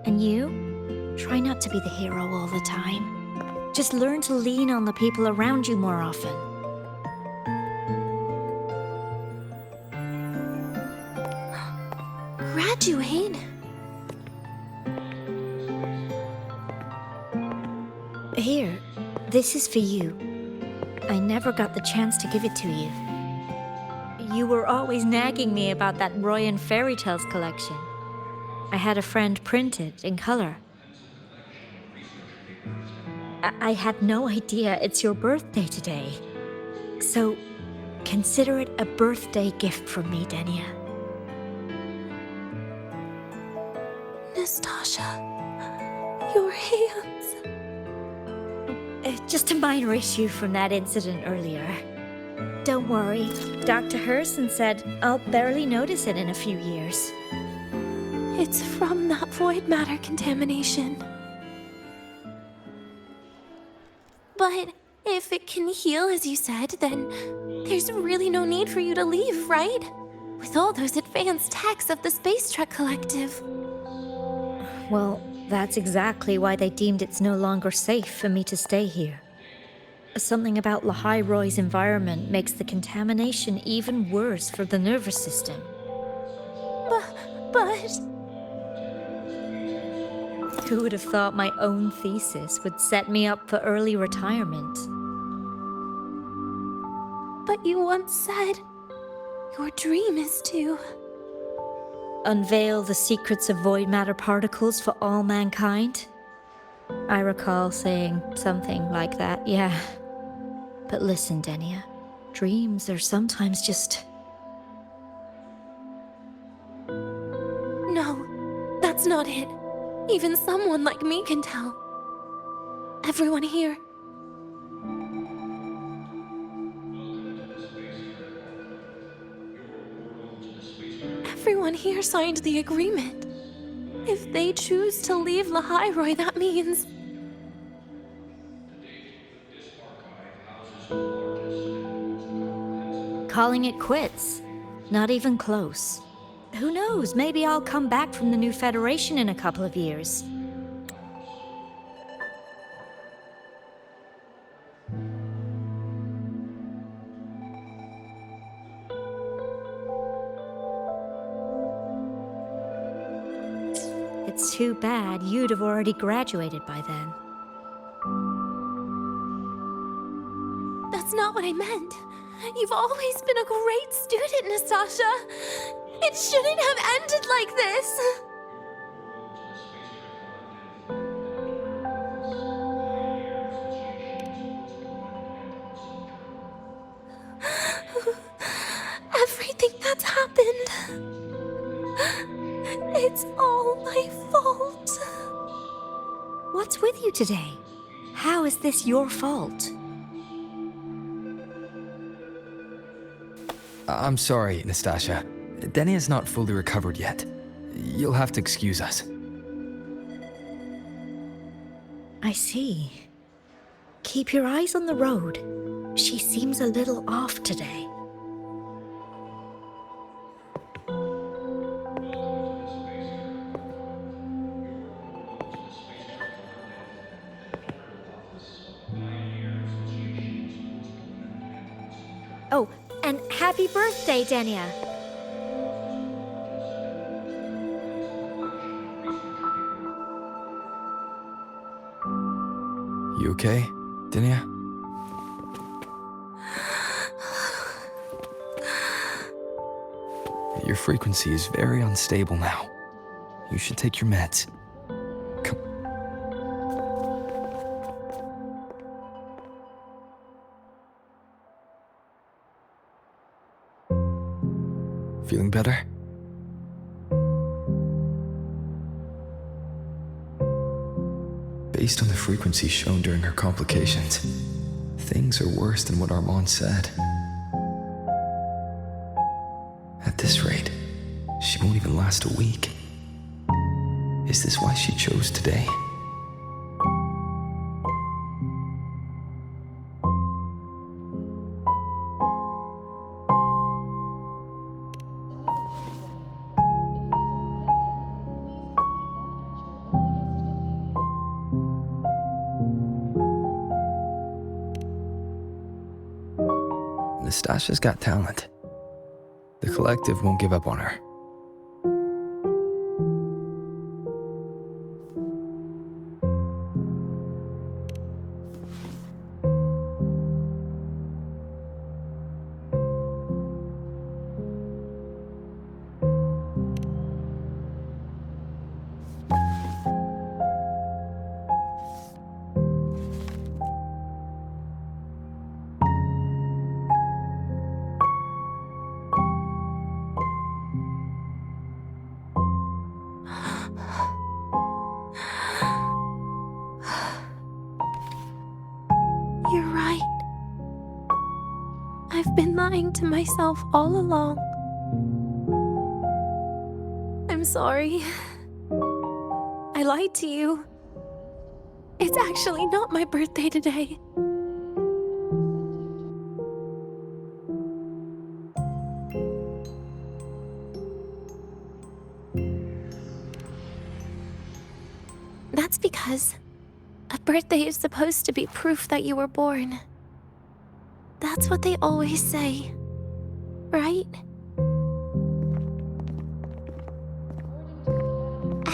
And you? Try not to be the hero all the time. Just learn to lean on the people around you more often. Graduate? Here, this is for you. I never got the chance to give it to you. You were always nagging me about that Roy and Fairy Tales collection. I had a friend print it in color. I had no idea it's your birthday today. So, consider it a birthday gift from me, Denia. Nastasha, your hands. Just a minor issue from that incident earlier. Don't worry, Dr. Herson said I'll barely notice it in a few years. It's from that void matter contamination. But if it can heal, as you said, then there's really no need for you to leave, right? With all those advanced techs of the Space Trek Collective. Well, that's exactly why they deemed it's no longer safe for me to stay here. Something about Lahai Roy's environment makes the contamination even worse for the nervous system. But... Who would have thought my own thesis would set me up for early retirement? But you once said your dream is to... unveil the secrets of void matter particles for all mankind? I recall saying something like that, yeah. But listen, Denia, dreams are sometimes just... No, that's not it. Even someone like me can tell. Everyone here. Everyone here signed the agreement. If they choose to leave Lahai Roy, that means... calling it quits. Not even close. Who knows, maybe I'll come back from the new Federation in a couple of years. It's too bad you'd have already graduated by then. That's not what I meant. You've always been a great student, Nastasha. It shouldn't have ended like this. Everything that's happened, it's all my fault. What's with you today? How is this your fault? I'm sorry, Nastasha. Denia's not fully recovered yet. You'll have to excuse us. I see. Keep your eyes on the road. She seems a little off today. Oh, and happy birthday, Denia. You okay, Denia? Your frequency is very unstable now. You should take your meds. Come. Feeling better? Based on the frequency shown during her complications, things are worse than what Armand said. At this rate, she won't even last a week. Is this why she chose today? Nastasha's got talent. The collective won't give up on her. You're right. I've been lying to myself all along. I'm sorry. I lied to you. It's actually not my birthday today. That's because a birthday is supposed to be proof that you were born. That's what they always say, right?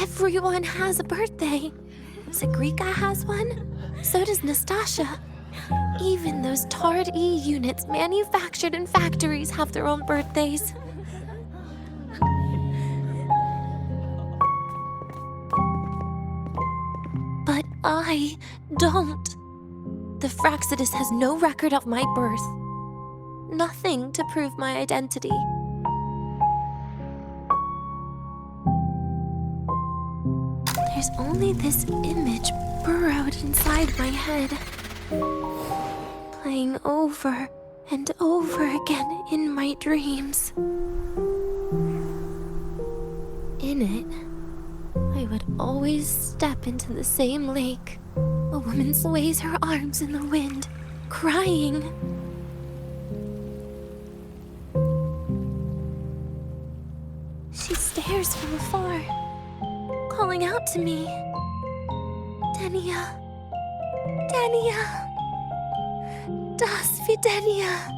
Everyone has a birthday. Zagrika has one, so does Nastasha. Even those Tard E units manufactured in factories have their own birthdays. But I don't. The Fraxidus has no record of my birth. Nothing to prove my identity. There's only this image burrowed inside my head, playing over and over again in my dreams. In it, I would always step into the same lake. A woman sways her arms in the wind, crying. She stares from afar, calling out to me. Denia. Denia. Das Videnia.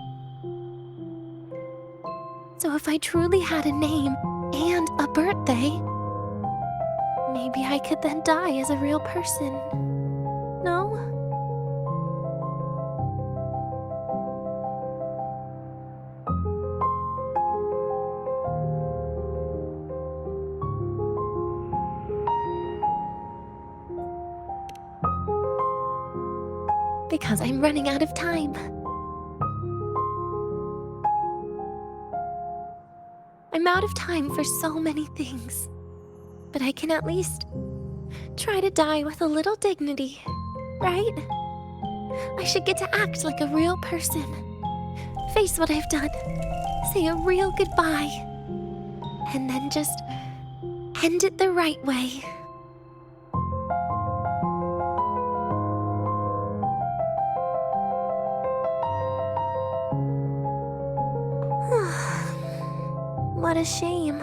So if I truly had a name and a birthday, maybe I could then die as a real person. No? Because I'm running out of time. I'm out of time for so many things. But I can at least try to die with a little dignity, right? I should get to act like a real person. Face what I've done. Say a real goodbye. And then just end it the right way. What a shame.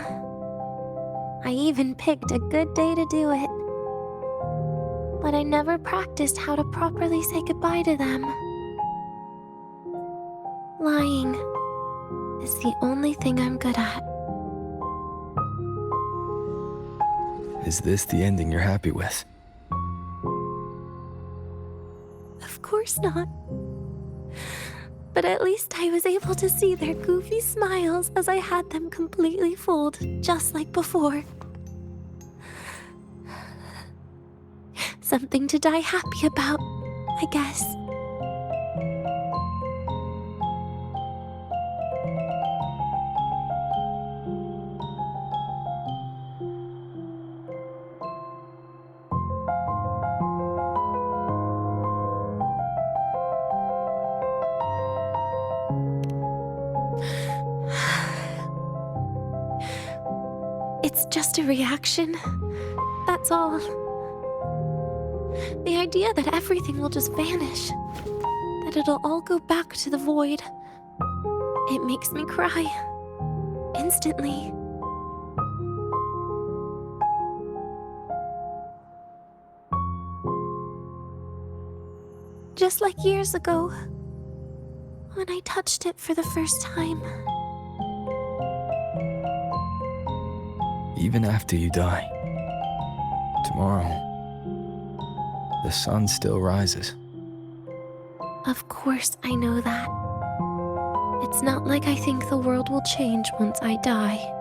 I even picked a good day to do it. But I never practiced how to properly say goodbye to them. Lying is the only thing I'm good at. Is this the ending you're happy with? Of course not. But at least I was able to see their goofy smiles as I had them completely fooled, just like before. Something to die happy about, I guess. It's just a reaction. That's all. The idea that everything will just vanish, that it'll all go back to the void, it makes me cry. Instantly. Just like years ago. when I touched it for the first time. Even after you die, tomorrow, the sun still rises. Of course I know that. It's not like I think the world will change once I die.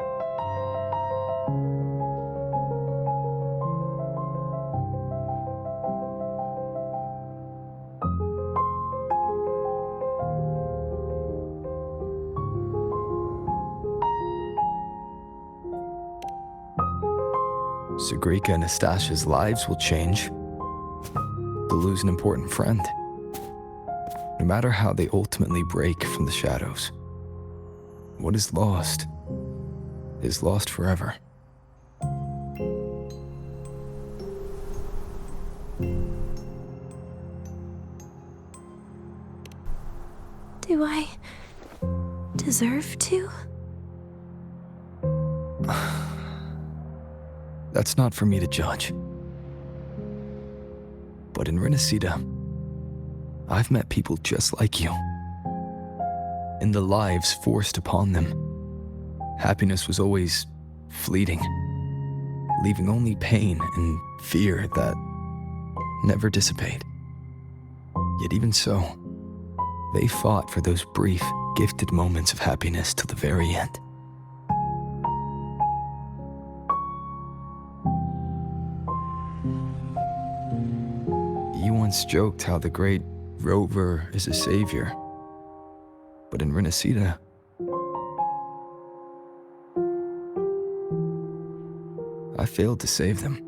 Sagrika and Nastasha's lives will change. They'll lose an important friend. No matter how they ultimately break from the shadows, what is lost forever. Do I deserve to? That's not for me to judge. But in Renacida, I've met people just like you. In the lives forced upon them, happiness was always fleeting, leaving only pain and fear that never dissipate. Yet even so, they fought for those brief, gifted moments of happiness till the very end. You once joked how the great Rover is a savior, but in Renacida, I failed to save them.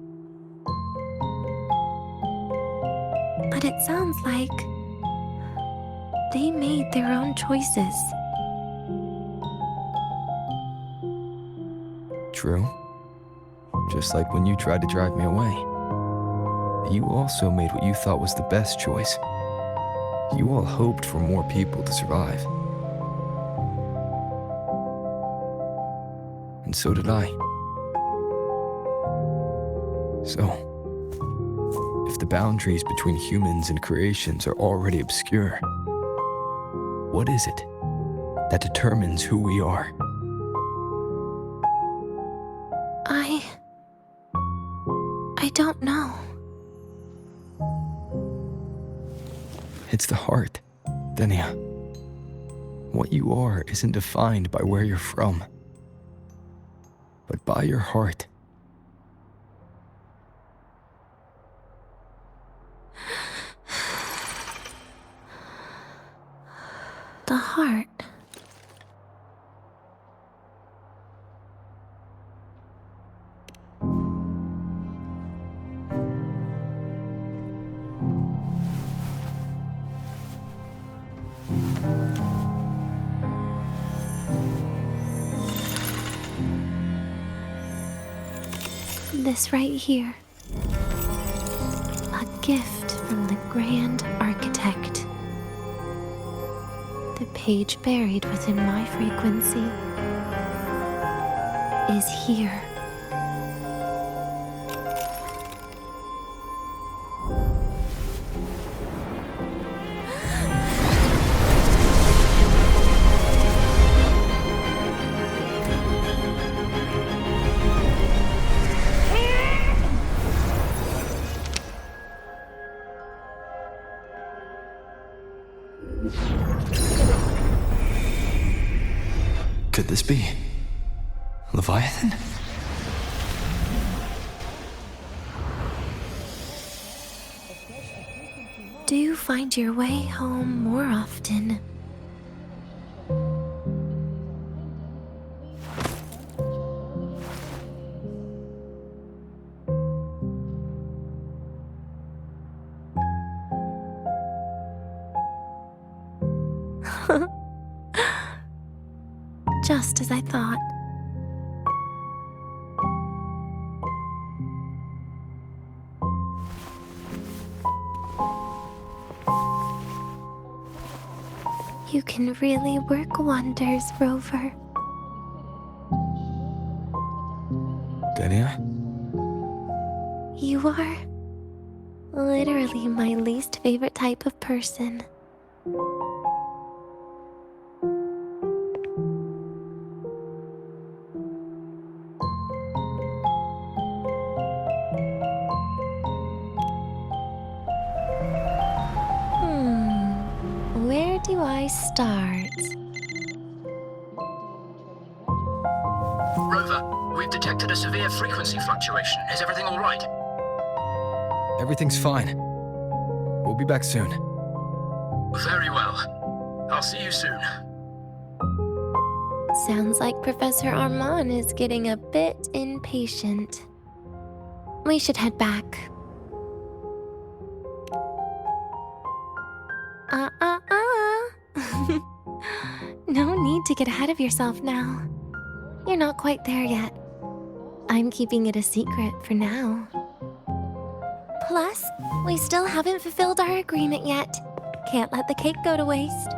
But it sounds like they made their own choices. True. Just like when you tried to drive me away. You also made what you thought was the best choice. You all hoped for more people to survive. And so did I. So, if the boundaries between humans and creations are already obscure, what is it that determines who we are? I don't know. It's the heart, Denia. What you are isn't defined by where you're from, but by your heart. The heart. This right here. A gift from the Grand Architect. The page buried within my frequency is here. Could this be Leviathan? Do you find your way home more often? Just as I thought. You can really work wonders, Rover. Denia? You are literally my least favorite type of person. detected a severe frequency fluctuation. Is everything all right? Everything's fine. We'll be back soon. Very well. I'll see you soon. Sounds like Professor Armand is getting a bit impatient. We should head back. No need to get ahead of yourself now. You're not quite there yet. I'm keeping it a secret for now. Plus, we still haven't fulfilled our agreement yet. Can't let the cake go to waste.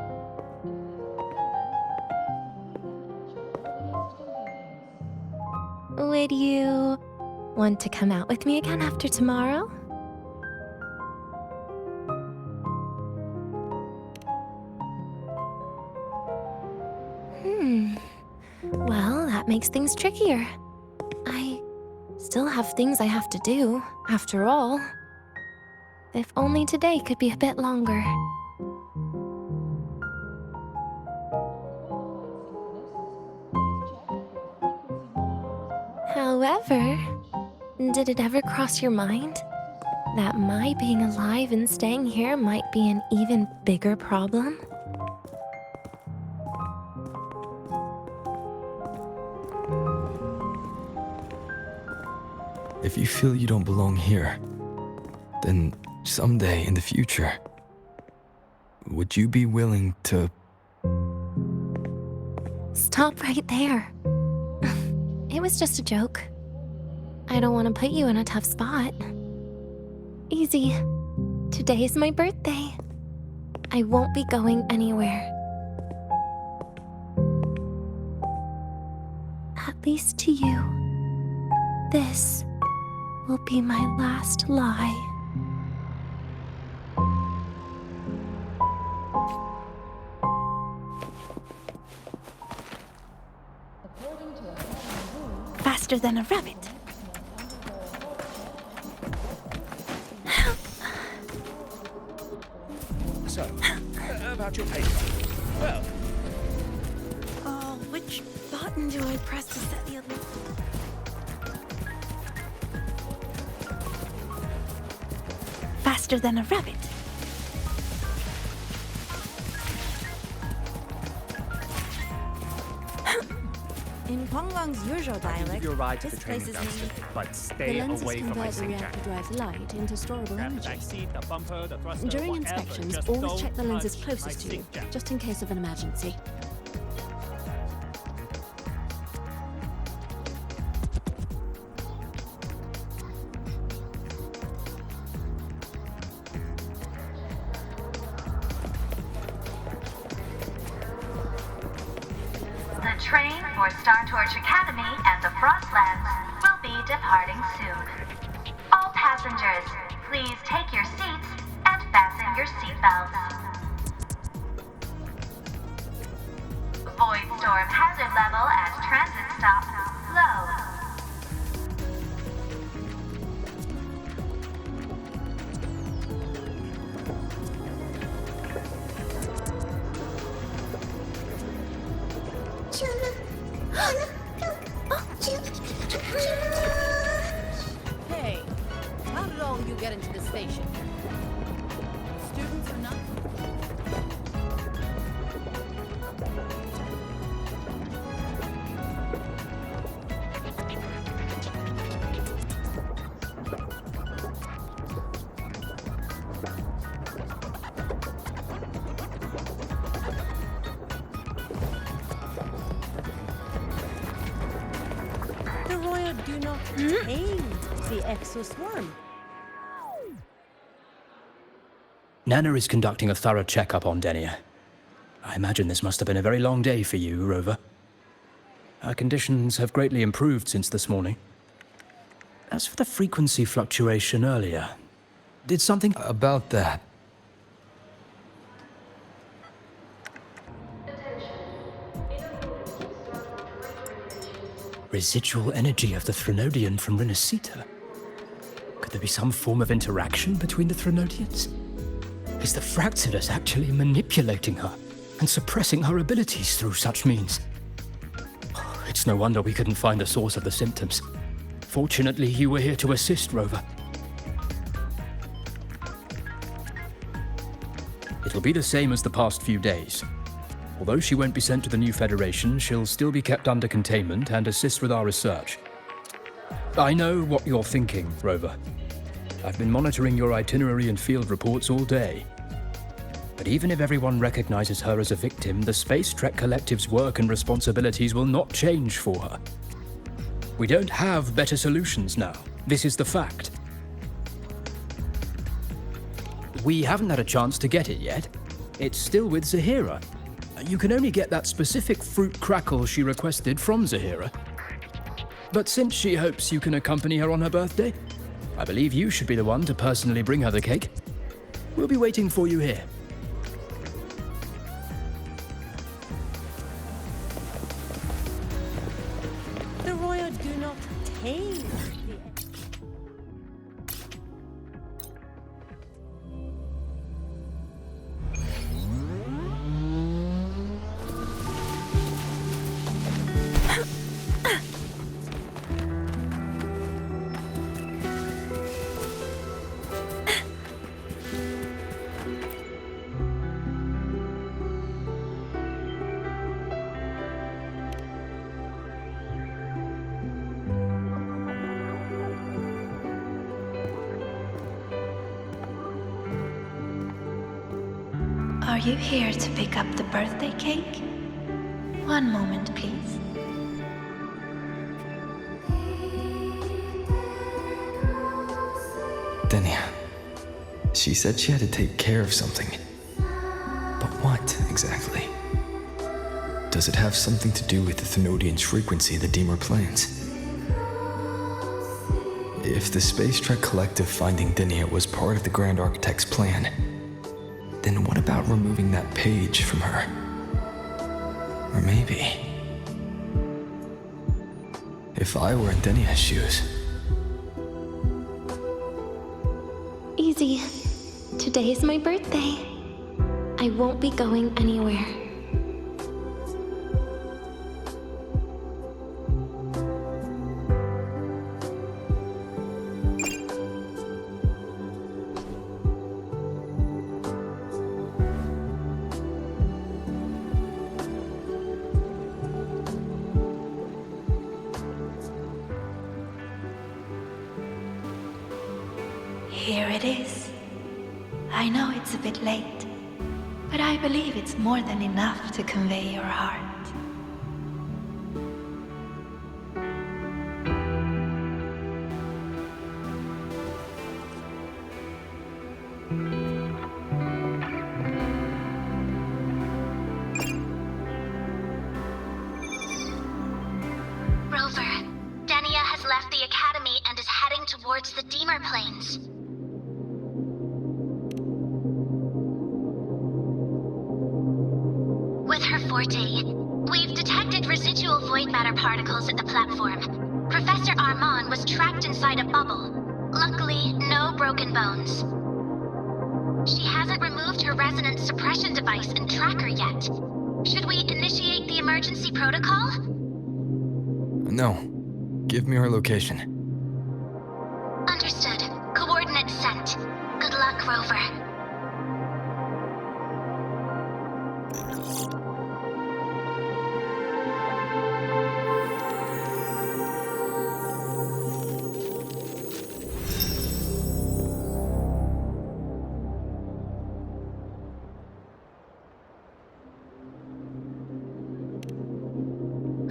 Would you want to come out with me again after tomorrow? Well, that makes things trickier. I still have things I have to do, after all. If only today could be a bit longer. However, did it ever cross your mind that my being alive and staying here might be an even bigger problem? If you feel you don't belong here, then someday in the future, would you be willing to... Stop right there. It was just a joke. I don't want to put you in a tough spot. Easy. Today is my birthday. I won't be going anywhere. At least to you. This will be my last lie. Faster than a rabbit. So, about your paper. Well, Oh, which button do I press to set the other? Faster than a rabbit. In Guanglang's usual dialect, your ride to this the training place is grounds, named... but The stay lenses away from my convert the sink reactor jack. drive's light into storable Grab the energy. back seat, the bumper, the thruster, During whatever, inspections, just always don't check the lenses touch closest my to you, sink jack. just in case of an emergency. The train for Star Torch Academy and the Frostlands will be departing soon. All passengers, please take your seats and fasten your seatbelts. Void storm hazard level at transit stop low. Hey, how did all of you get into the station? Students or not? The Royal do not aid the exoswarm. Nana is conducting a thorough checkup on Denia. I imagine this must have been a very long day for you, Rover. Her conditions have greatly improved since this morning. As for the frequency fluctuation earlier, did something... About that. Residual energy of the Threnodian from Renacita? Could there be some form of interaction between the Threnodians? Is the Fractidus actually manipulating her and suppressing her abilities through such means? Oh, it's It's no wonder we couldn't find the source of the symptoms. Fortunately, you were here to assist, Rover. It'll be the same as the past few days. Although she won't be sent to the new Federation, she'll still be kept under containment and assist with our research. I know what you're thinking, Rover. I've been monitoring your itinerary and field reports all day. But even if everyone recognizes her as a victim, the Space Trek Collective's work and responsibilities will not change for her. We don't have better solutions now. This is the fact. We haven't had a chance to get it yet. It's still with Zahira. You can only get that specific fruit crackle she requested from Zahira. But since she hopes you can accompany her on her birthday, I believe you should be the one to personally bring her the cake. We'll be waiting for you here. The royal do not tame. Are you here to pick up the birthday cake? One moment, please. Denia. She said she had to take care of something. But what, exactly? Does it have something to do with the Thenodian's frequency the Deemer plans? If the Space Trek Collective finding Denia was part of the Grand Architect's plan, then what about removing that page from her? Or maybe... if I were in Denia's shoes... Easy. Today is my birthday. I won't be going anywhere. Here it is. I know it's a bit late, but I believe it's more than enough to convey your heart. Rover, Denia has left the Academy and is heading towards the Deemer Plains. With her forte, we've detected residual void matter particles at the platform. Professor Armand was trapped inside a bubble. Luckily, no broken bones. She hasn't removed her resonance suppression device and tracker yet. Should we initiate the emergency protocol? No. Give me her location. Understood. Coordinates sent. Good luck, Rover.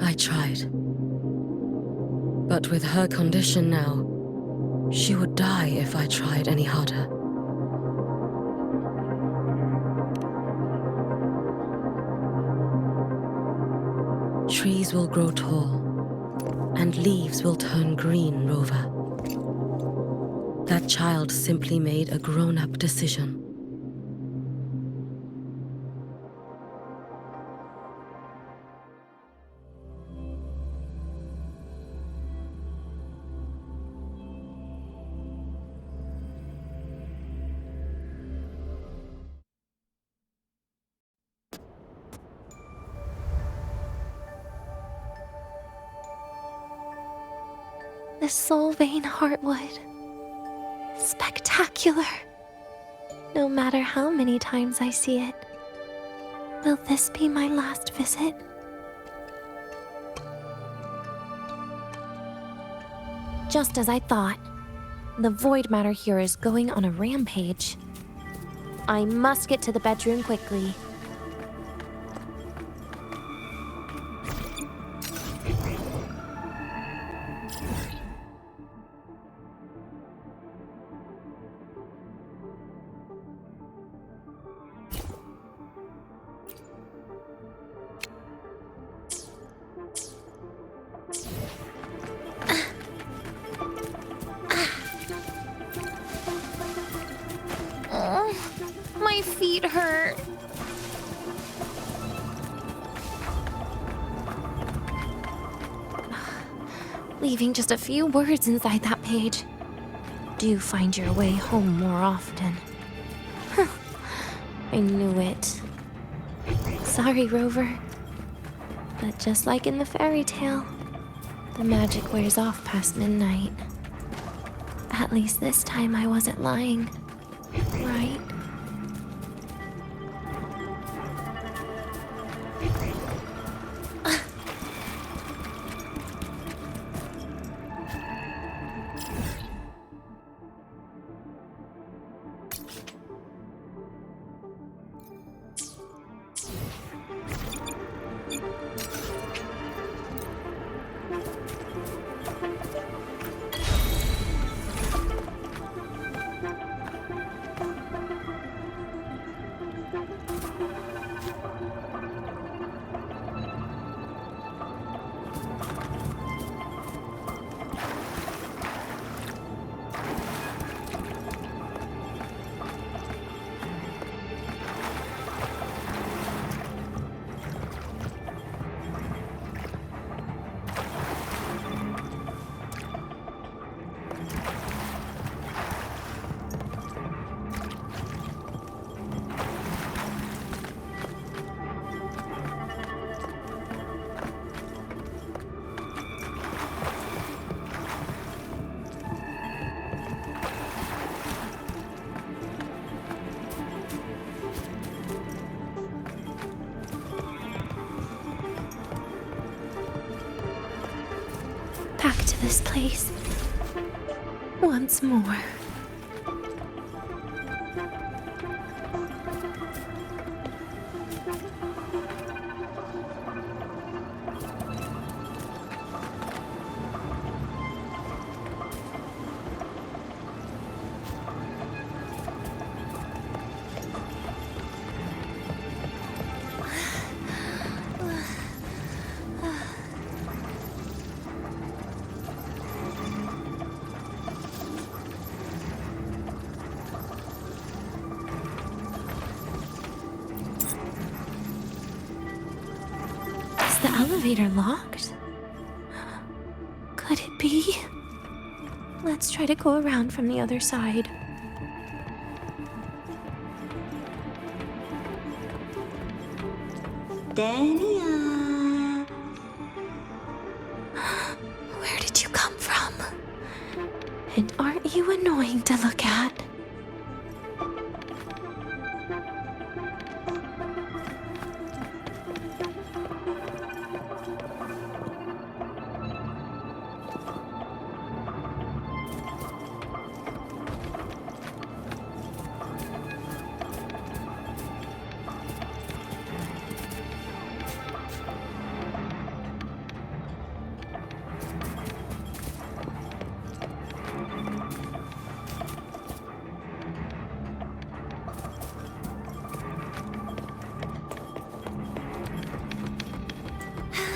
I tried. But with her condition now, she would die if I tried any harder. Trees will grow tall, and leaves will turn green, Rover. That child simply made a grown-up decision. The Soul Vein Heartwood. Spectacular. No matter how many times I see it, will this be my last visit? Just as I thought, the void matter here is going on a rampage. I must get to the bedroom quickly. My feet hurt. Leaving just a few words inside that page. Do find your way home more often. I knew it. Sorry, Rover. But just like in the fairy tale, the magic wears off past midnight. At least this time I wasn't lying, right? Back to this place. Once more. Is the elevator locked? Could it be? Let's try to go around from the other side. Dania! Where did you come from? And aren't you annoying to look at?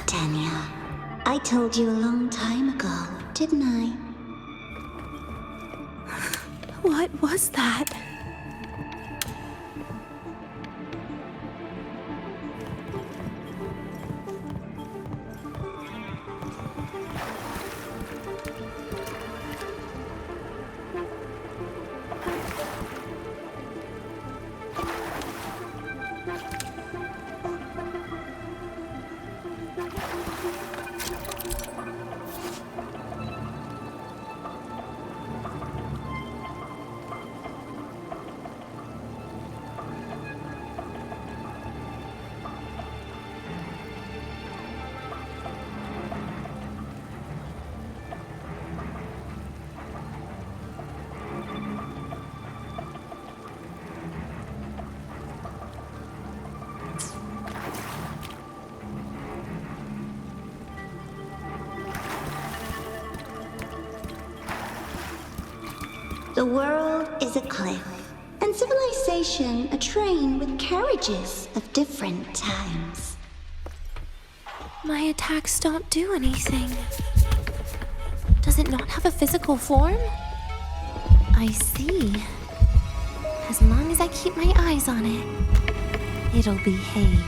Dania, I told you a long time ago, didn't I? What was that? The world is a cliff, and civilization a train with carriages of different times. My attacks don't do anything. Does it not have a physical form? I see. As long as I keep my eyes on it, it'll behave.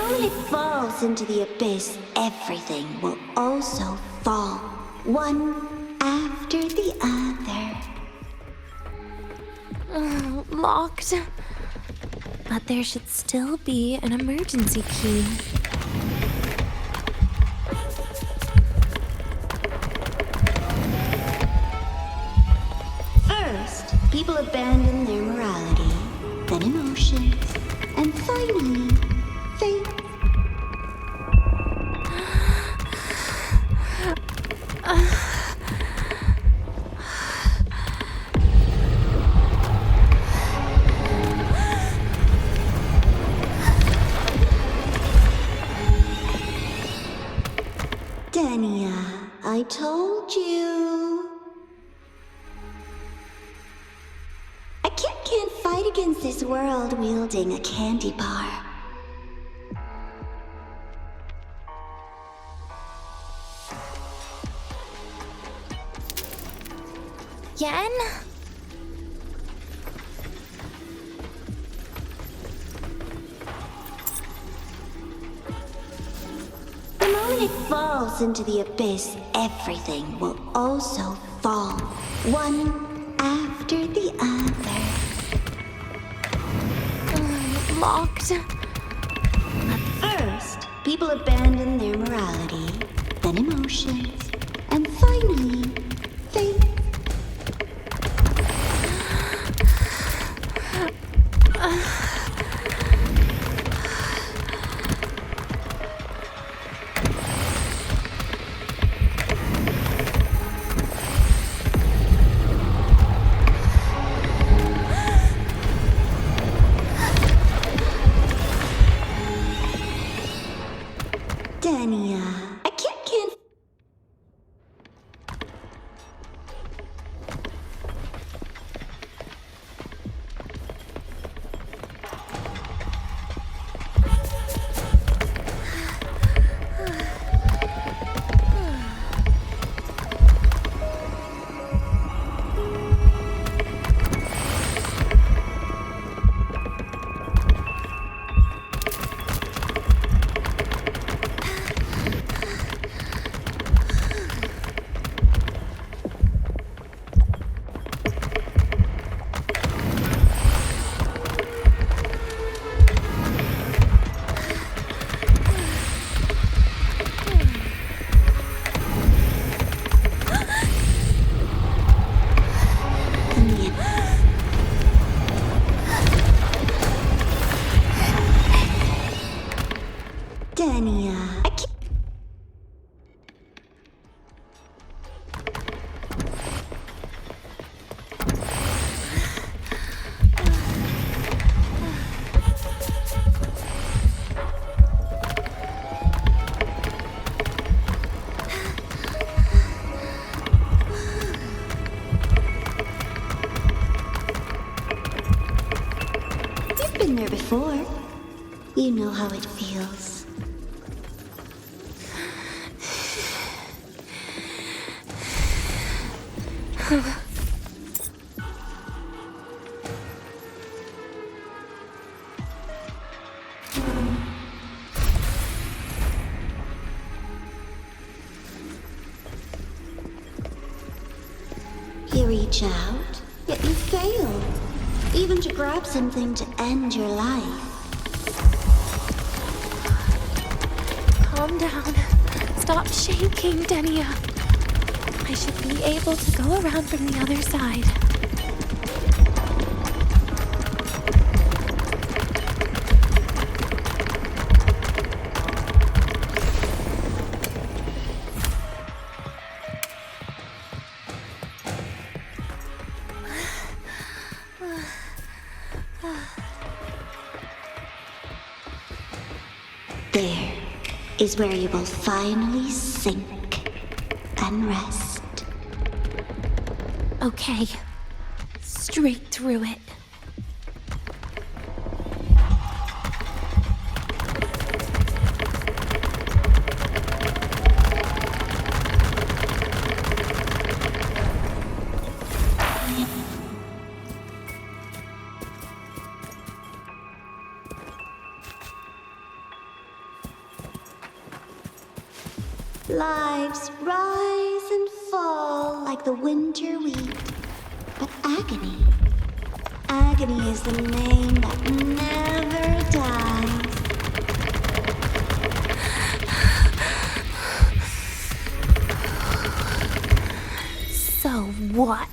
When it falls into the abyss, everything will also fall, one after the other. Locked. But there should still be an emergency key. First, people abandon their morality, then emotions, and finally, faith. Dania, I told you. A kid can't fight against this world wielding a candy bar. Yen? The moment it falls into the abyss, everything will also fall, one after the other. Locked. First, people abandon their morality, then emotions, and finally, faith. Dania, a kid can't Dania. I can't... You've been there before. You know how it feels. You reach out, yet you fail. Even to grab something to end your life. Calm down. Stop shaking, Denia. I should be able to go around from the other side. There is where you will finally sink and rest. Okay. Straight through it. Lives rise and fall like the winter wheat. But agony, agony is the name that never dies. So what?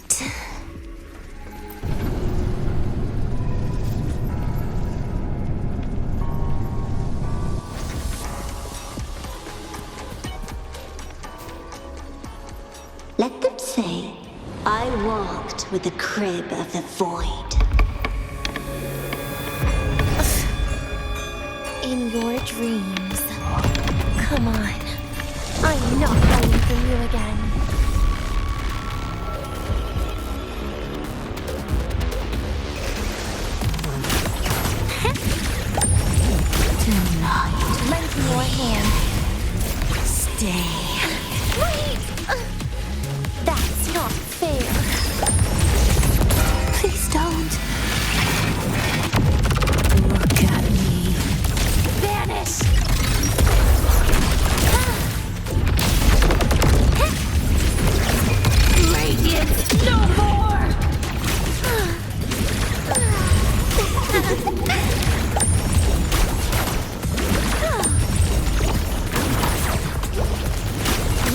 Let them say, I walked with the crib of the void. In your dreams. Come on. I'm not running from you again. Tonight, Lend me your hand. stay. Wait! That's not fair. Please don't. Look at me. Vanish! Radiance, no more!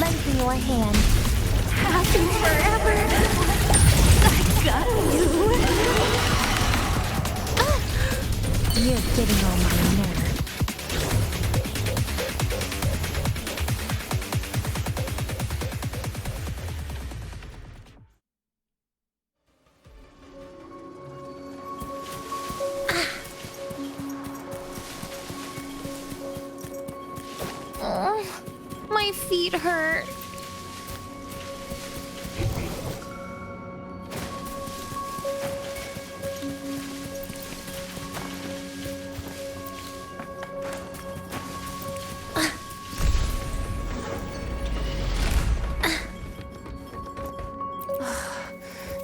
Lend me your hand. Happy forever. I got you. You're getting on my nerves. My feet hurt.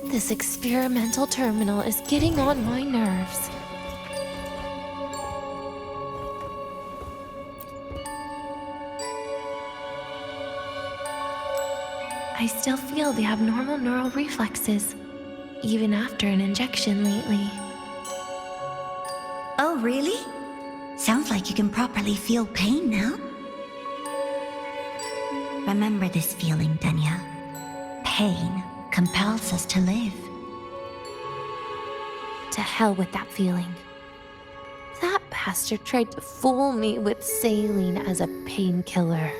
This experimental terminal is getting on my nerves. I still feel the abnormal neural reflexes, even after an injection lately. Oh, really? Sounds like you can properly feel pain now. Remember this feeling, Dania. Pain compels us to live. To hell with that feeling. That caster tried to fool me with saline as a painkiller.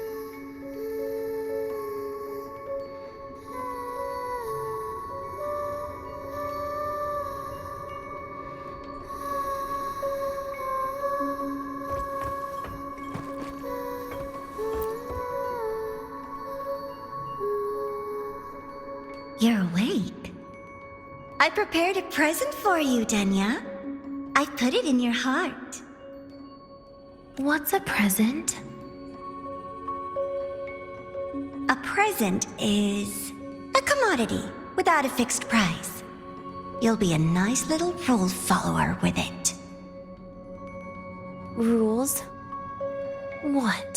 You're awake. I prepared a present for you, Denya. I put it in your heart. What's a present? A present is a commodity without a fixed price. You'll be a nice little rule follower with it. Rules? What?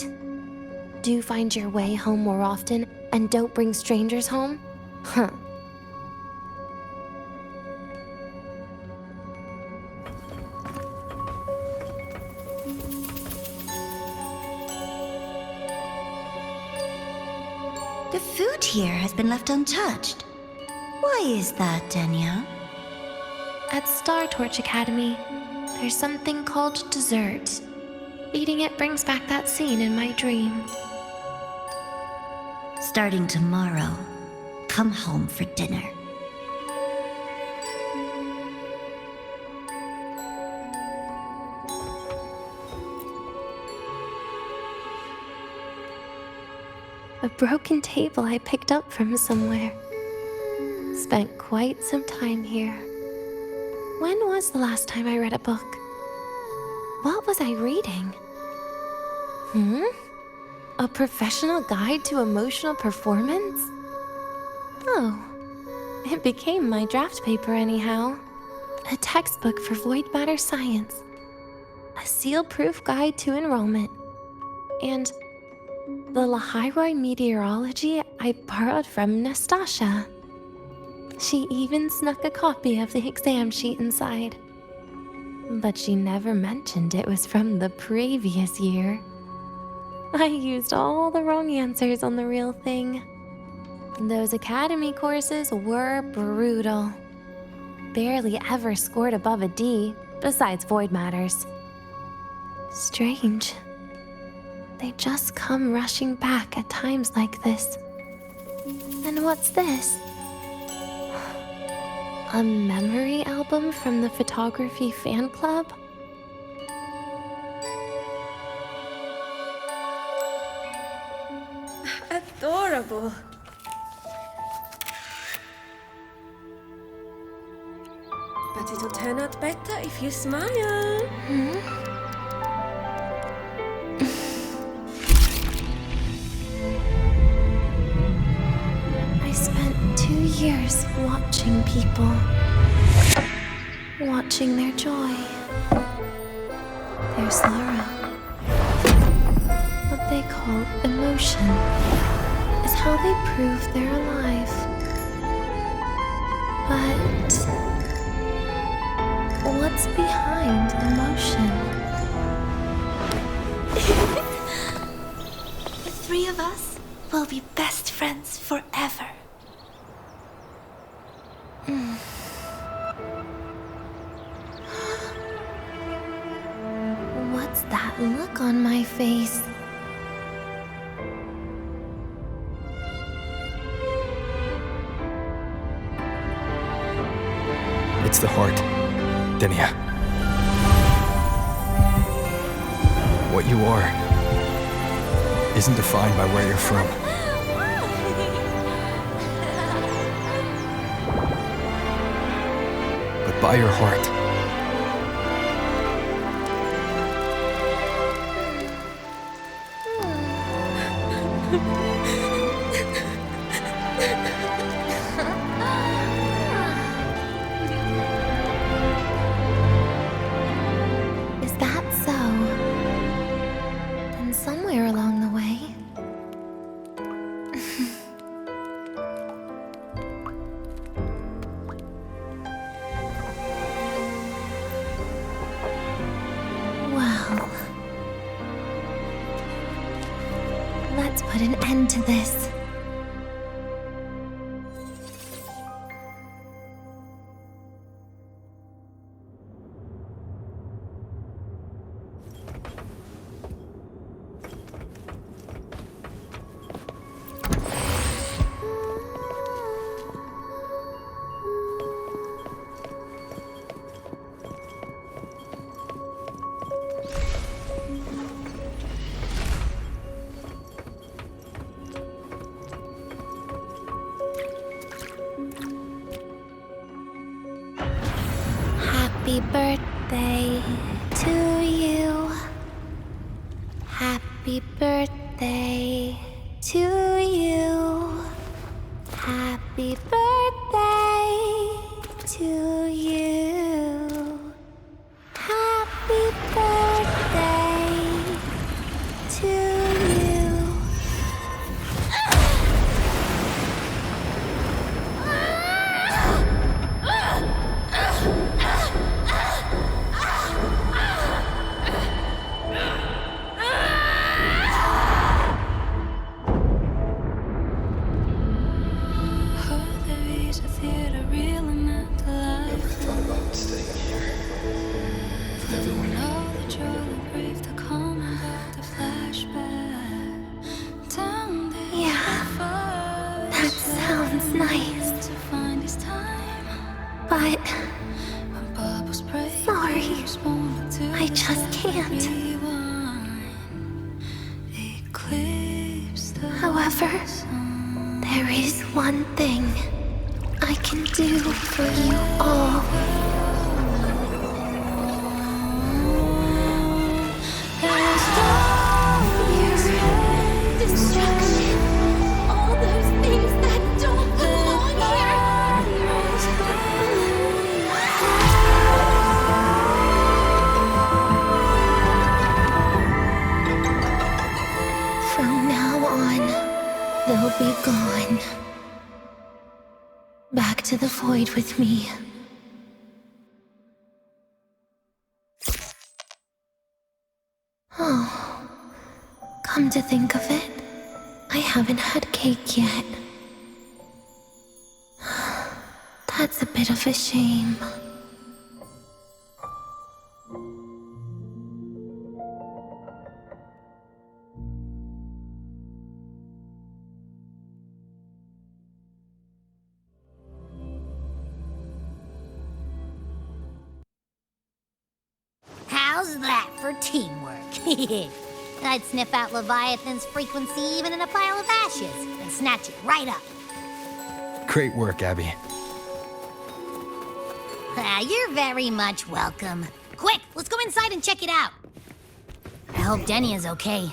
Do you find your way home more often and don't bring strangers home? Huh. The food here has been left untouched. Why is that, Denya? At Star Torch Academy, there's something called dessert. Eating it brings back that scene in my dream. Starting tomorrow, come home for dinner. A broken table I picked up from somewhere. Spent quite some time here. When was the last time I read a book? What was I reading? A professional guide to emotional performance? Oh, it became my draft paper anyhow. A textbook for void matter science. A seal-proof guide to enrollment. And the Lahiroi meteorology I borrowed from Nastasha. She even snuck a copy of the exam sheet inside. But she never mentioned it was from the previous year. I used all the wrong answers on the real thing. Those academy courses were brutal. Barely ever scored above a D, besides void matters. Strange. They just come rushing back at times like this. And what's this? A memory album from the photography fan club? Adorable. But it'll turn out better if you smile. I spent 2 years watching people. Watching their joy. Their sorrow. What they call emotion is how they prove they're alive. But what's behind emotion? The three of us will be best friends forever. What's that look on my face? It's the heart, Denya. What you are isn't defined by where you're from. But by your heart. Is that so? Then somewhere along the way. Well, let's put an end to this. birthday to you. Happy birthday to you. Happy birthday to you. Happy birthday to you. Ever thought about staying here? With everyone. Yeah, that sounds nice. But sorry, I just can't. However, there is one thing I can do for you all. Destruction. All those things that don't belong here. From now on, they'll be gone. Back to the void with me. Oh, come to think of it, I haven't had cake yet. That's a bit of a shame. How's that for teamwork? I'd sniff out Leviathan's frequency even in a pile of ashes and snatch it right up. Great work, Abby. You're very much welcome. Quick, let's go inside and check it out. I hope Denny is okay.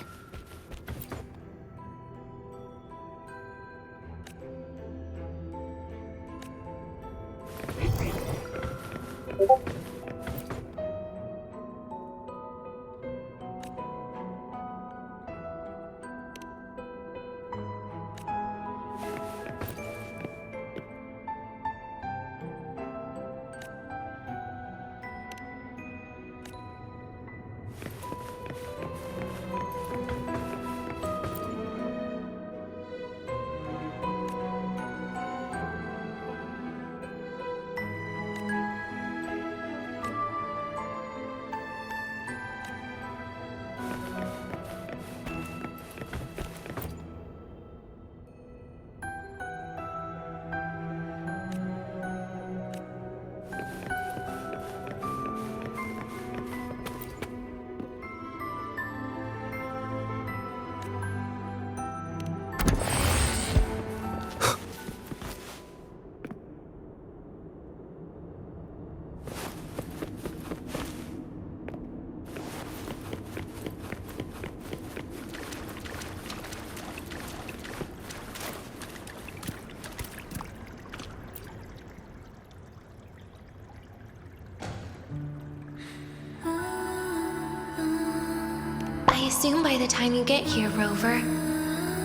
I assume by the time you get here, Rover,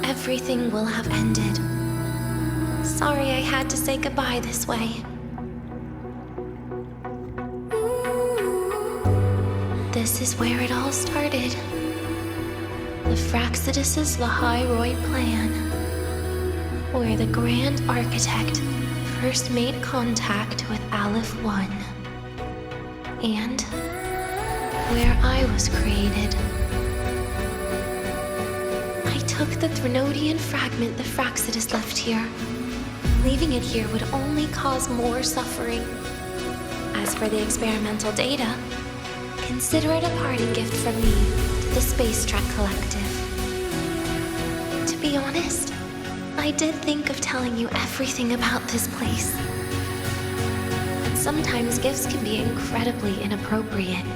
everything will have ended. Sorry I had to say goodbye this way. This is where it all started. The Fraxidus' Lahai-Roi plan, where the Grand Architect first made contact with Aleph 1, and where I was created. I took the Threnodian fragment the Fraxidus left here. Leaving it here would only cause more suffering. As for the experimental data, consider it a parting gift from me to the Space Trek Collective. To be honest, I did think of telling you everything about this place. But sometimes gifts can be incredibly inappropriate.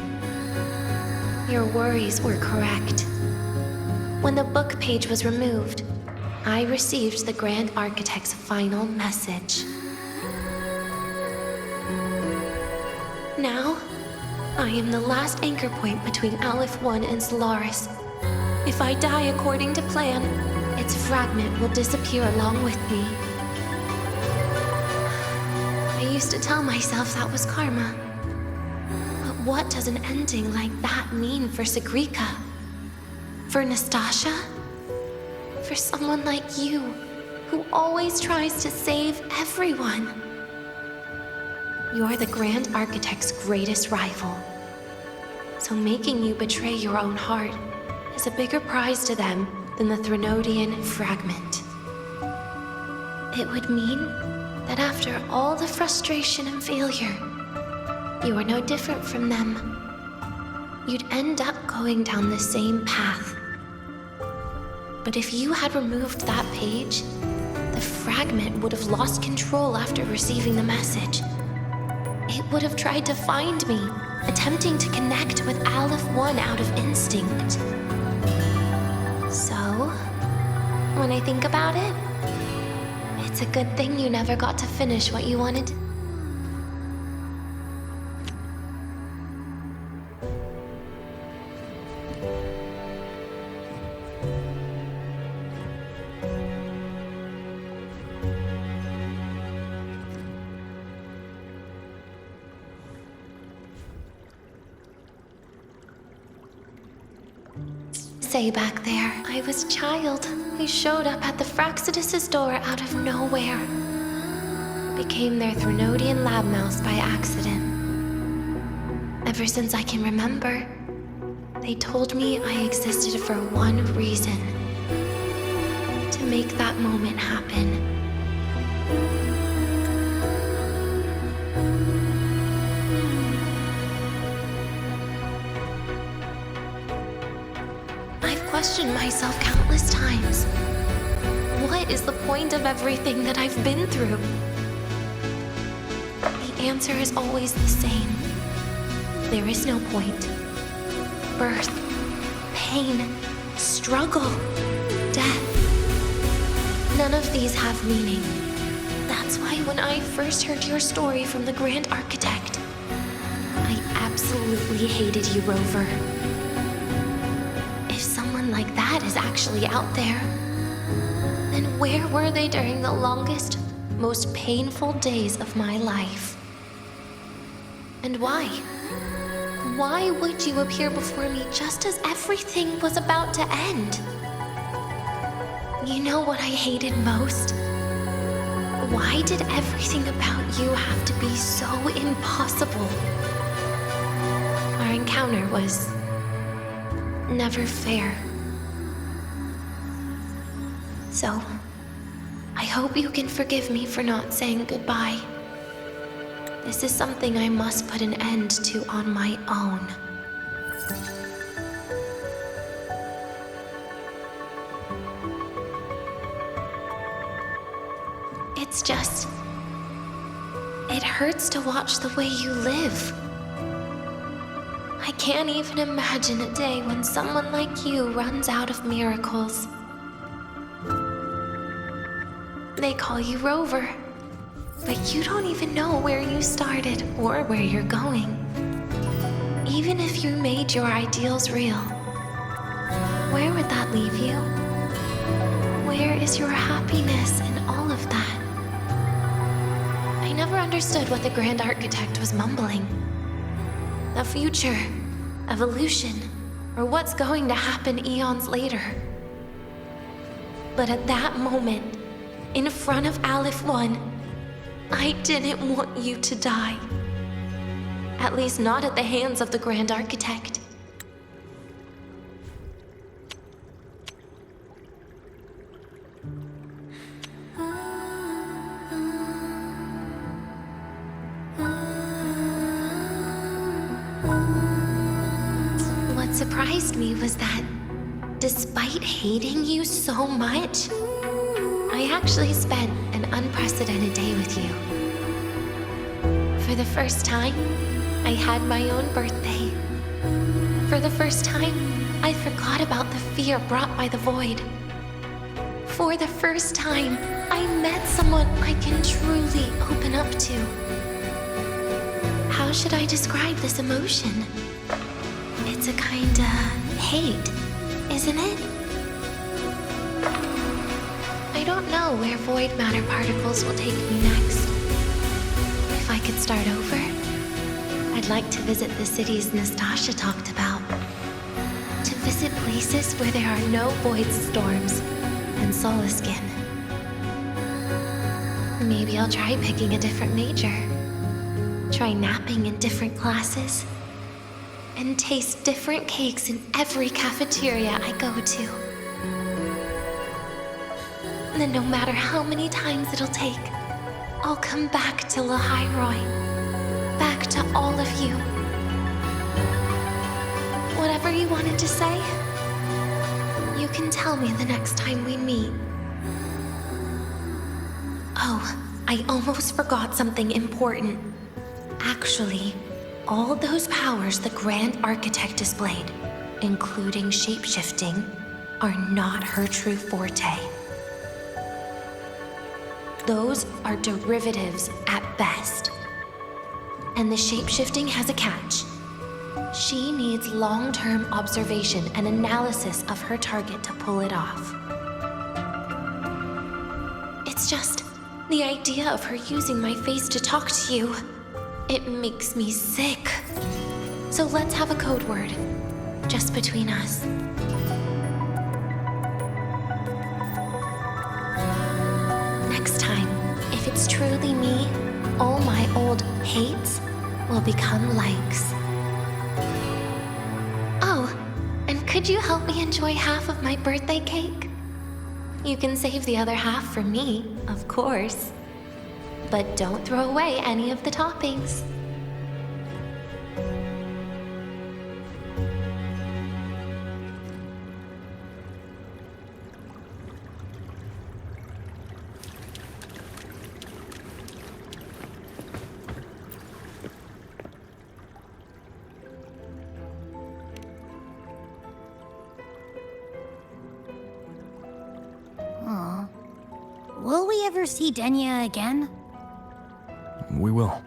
Your worries were correct. When the book page was removed, I received the Grand Architect's final message. Now, I am the last anchor point between Aleph 1 and Solaris. If I die according to plan, its fragment will disappear along with me. I used to tell myself that was karma. But what does an ending like that mean for Sigrika? For Nastasha? For someone like you, who always tries to save everyone? You're the Grand Architect's greatest rival. So making you betray your own heart is a bigger prize to them than the Threnodian fragment. It would mean that after all the frustration and failure, you are no different from them. You'd end up going down the same path. But if you had removed that page, the fragment would have lost control after receiving the message. It would have tried to find me, attempting to connect with Aleph 1 out of instinct. So, when I think about it, it's a good thing you never got to finish what you wanted. Say back there, I was a child who showed up at the Fraxidus' door out of nowhere. Became their Threnodian lab mouse by accident. Ever since I can remember, they told me I existed for one reason. To make that moment happen. Questioned myself countless times. What is the point of everything that I've been through? The answer is always the same. There is no point. Birth, pain, struggle, death. None of these have meaning. That's why when I first heard your story from the Grand Architect, I absolutely hated you, Rover. Like that is actually out there, then where were they during the longest, most painful days of my life? And why? Why would you appear before me just as everything was about to end? You know what I hated most? Why did everything about you have to be so impossible? Our encounter was never fair. So, I hope you can forgive me for not saying goodbye. This is something I must put an end to on my own. It's just... it hurts to watch the way you live. I can't even imagine a day when someone like you runs out of miracles. They call you Rover, but you don't even know where you started or where you're going. Even if you made your ideals real, where would that leave you? Where is your happiness in all of that? I never understood what the Grand Architect was mumbling. The future, evolution, or what's going to happen eons later. But at that moment, in front of Aleph 1, I didn't want you to die. At least not at the hands of the Grand Architect. What surprised me was that, despite hating you so much, I actually spent an unprecedented day with you. For the first time, I had my own birthday. For the first time, I forgot about the fear brought by the void. For the first time, I met someone I can truly open up to. How should I describe this emotion? It's a kinda hate, isn't it? I don't know where void matter particles will take me next. If I could start over, I'd like to visit the cities Nastasha talked about. To visit places where there are no void storms and Solaskin. Maybe I'll try picking a different major. Try napping in different classes. And taste different cakes in every cafeteria I go to. And then no matter how many times it'll take, I'll come back to Lahairoi. Back to all of you. Whatever you wanted to say, you can tell me the next time we meet. Oh, I almost forgot something important. Actually, all those powers the Grand Architect displayed, including shape-shifting, are not her true forte. Those are derivatives at best. And the shape-shifting has a catch. She needs long-term observation and analysis of her target to pull it off. It's just the idea of her using my face to talk to you. It makes me sick. So let's have a code word, just between us. Next time, if it's truly me, all my old hates will become likes. Oh, and could you help me enjoy half of my birthday cake? You can save the other half for me, of course. But don't throw away any of the toppings. Aw. Will we ever see Denya again? We will.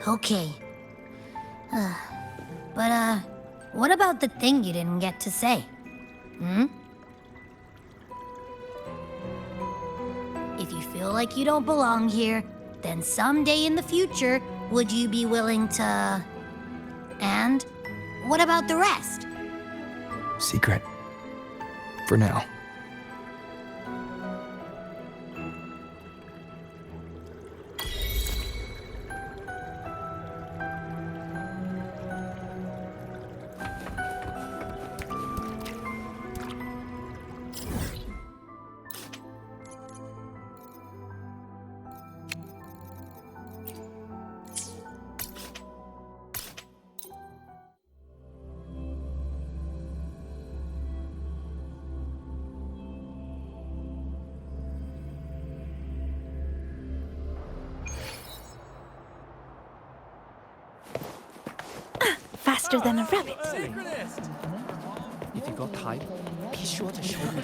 Okay. But, what about the thing you didn't get to say? If you feel like you don't belong here, then someday in the future, would you be willing to... And what about the rest? Secret. For now. Faster than a rabbit. If you got time, be sure to show me.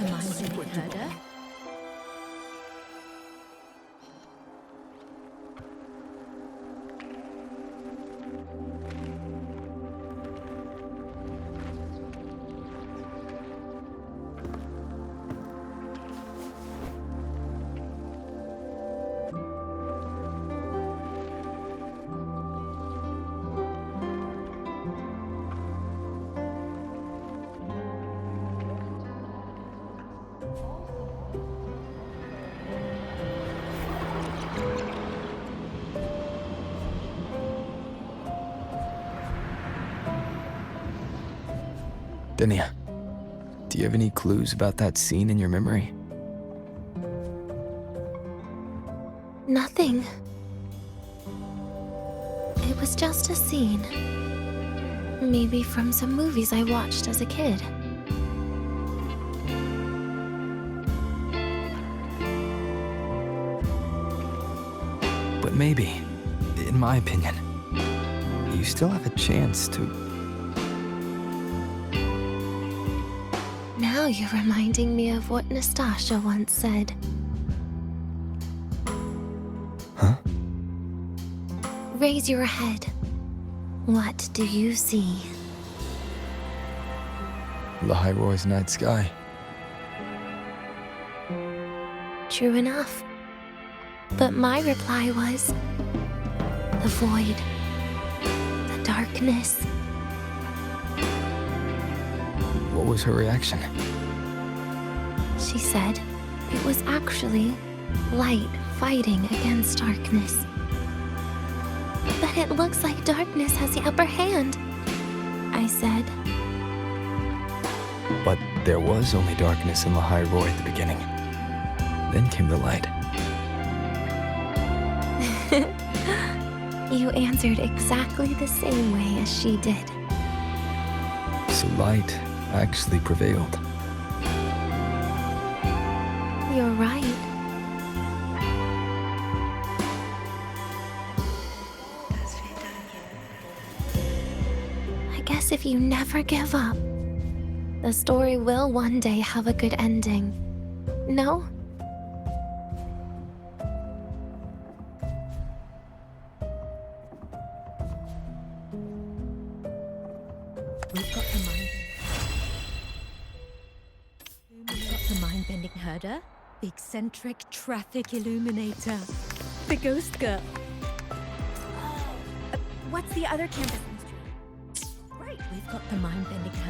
Denia, do you have any clues about that scene in your memory? Nothing. It was just a scene. Maybe from some movies I watched as a kid. maybe, in my opinion, you still have a chance to... Now you're reminding me of what Nastasha once said. Huh? Raise your head. What do you see? The Hyroy's night sky. True enough. But my reply was... the void. The darkness. What was her reaction? She said it was actually light fighting against darkness. But it looks like darkness has the upper hand, I said. But there was only darkness in the Hyroy at the beginning. Then came the light. You answered exactly the same way as she did. So light actually prevailed. You're right. I guess if you never give up, the story will one day have a good ending. No? We've got the mind-bending herder, the eccentric traffic illuminator, the ghost girl. What's the other campus mystery? Right, we've got the mind-bending herder.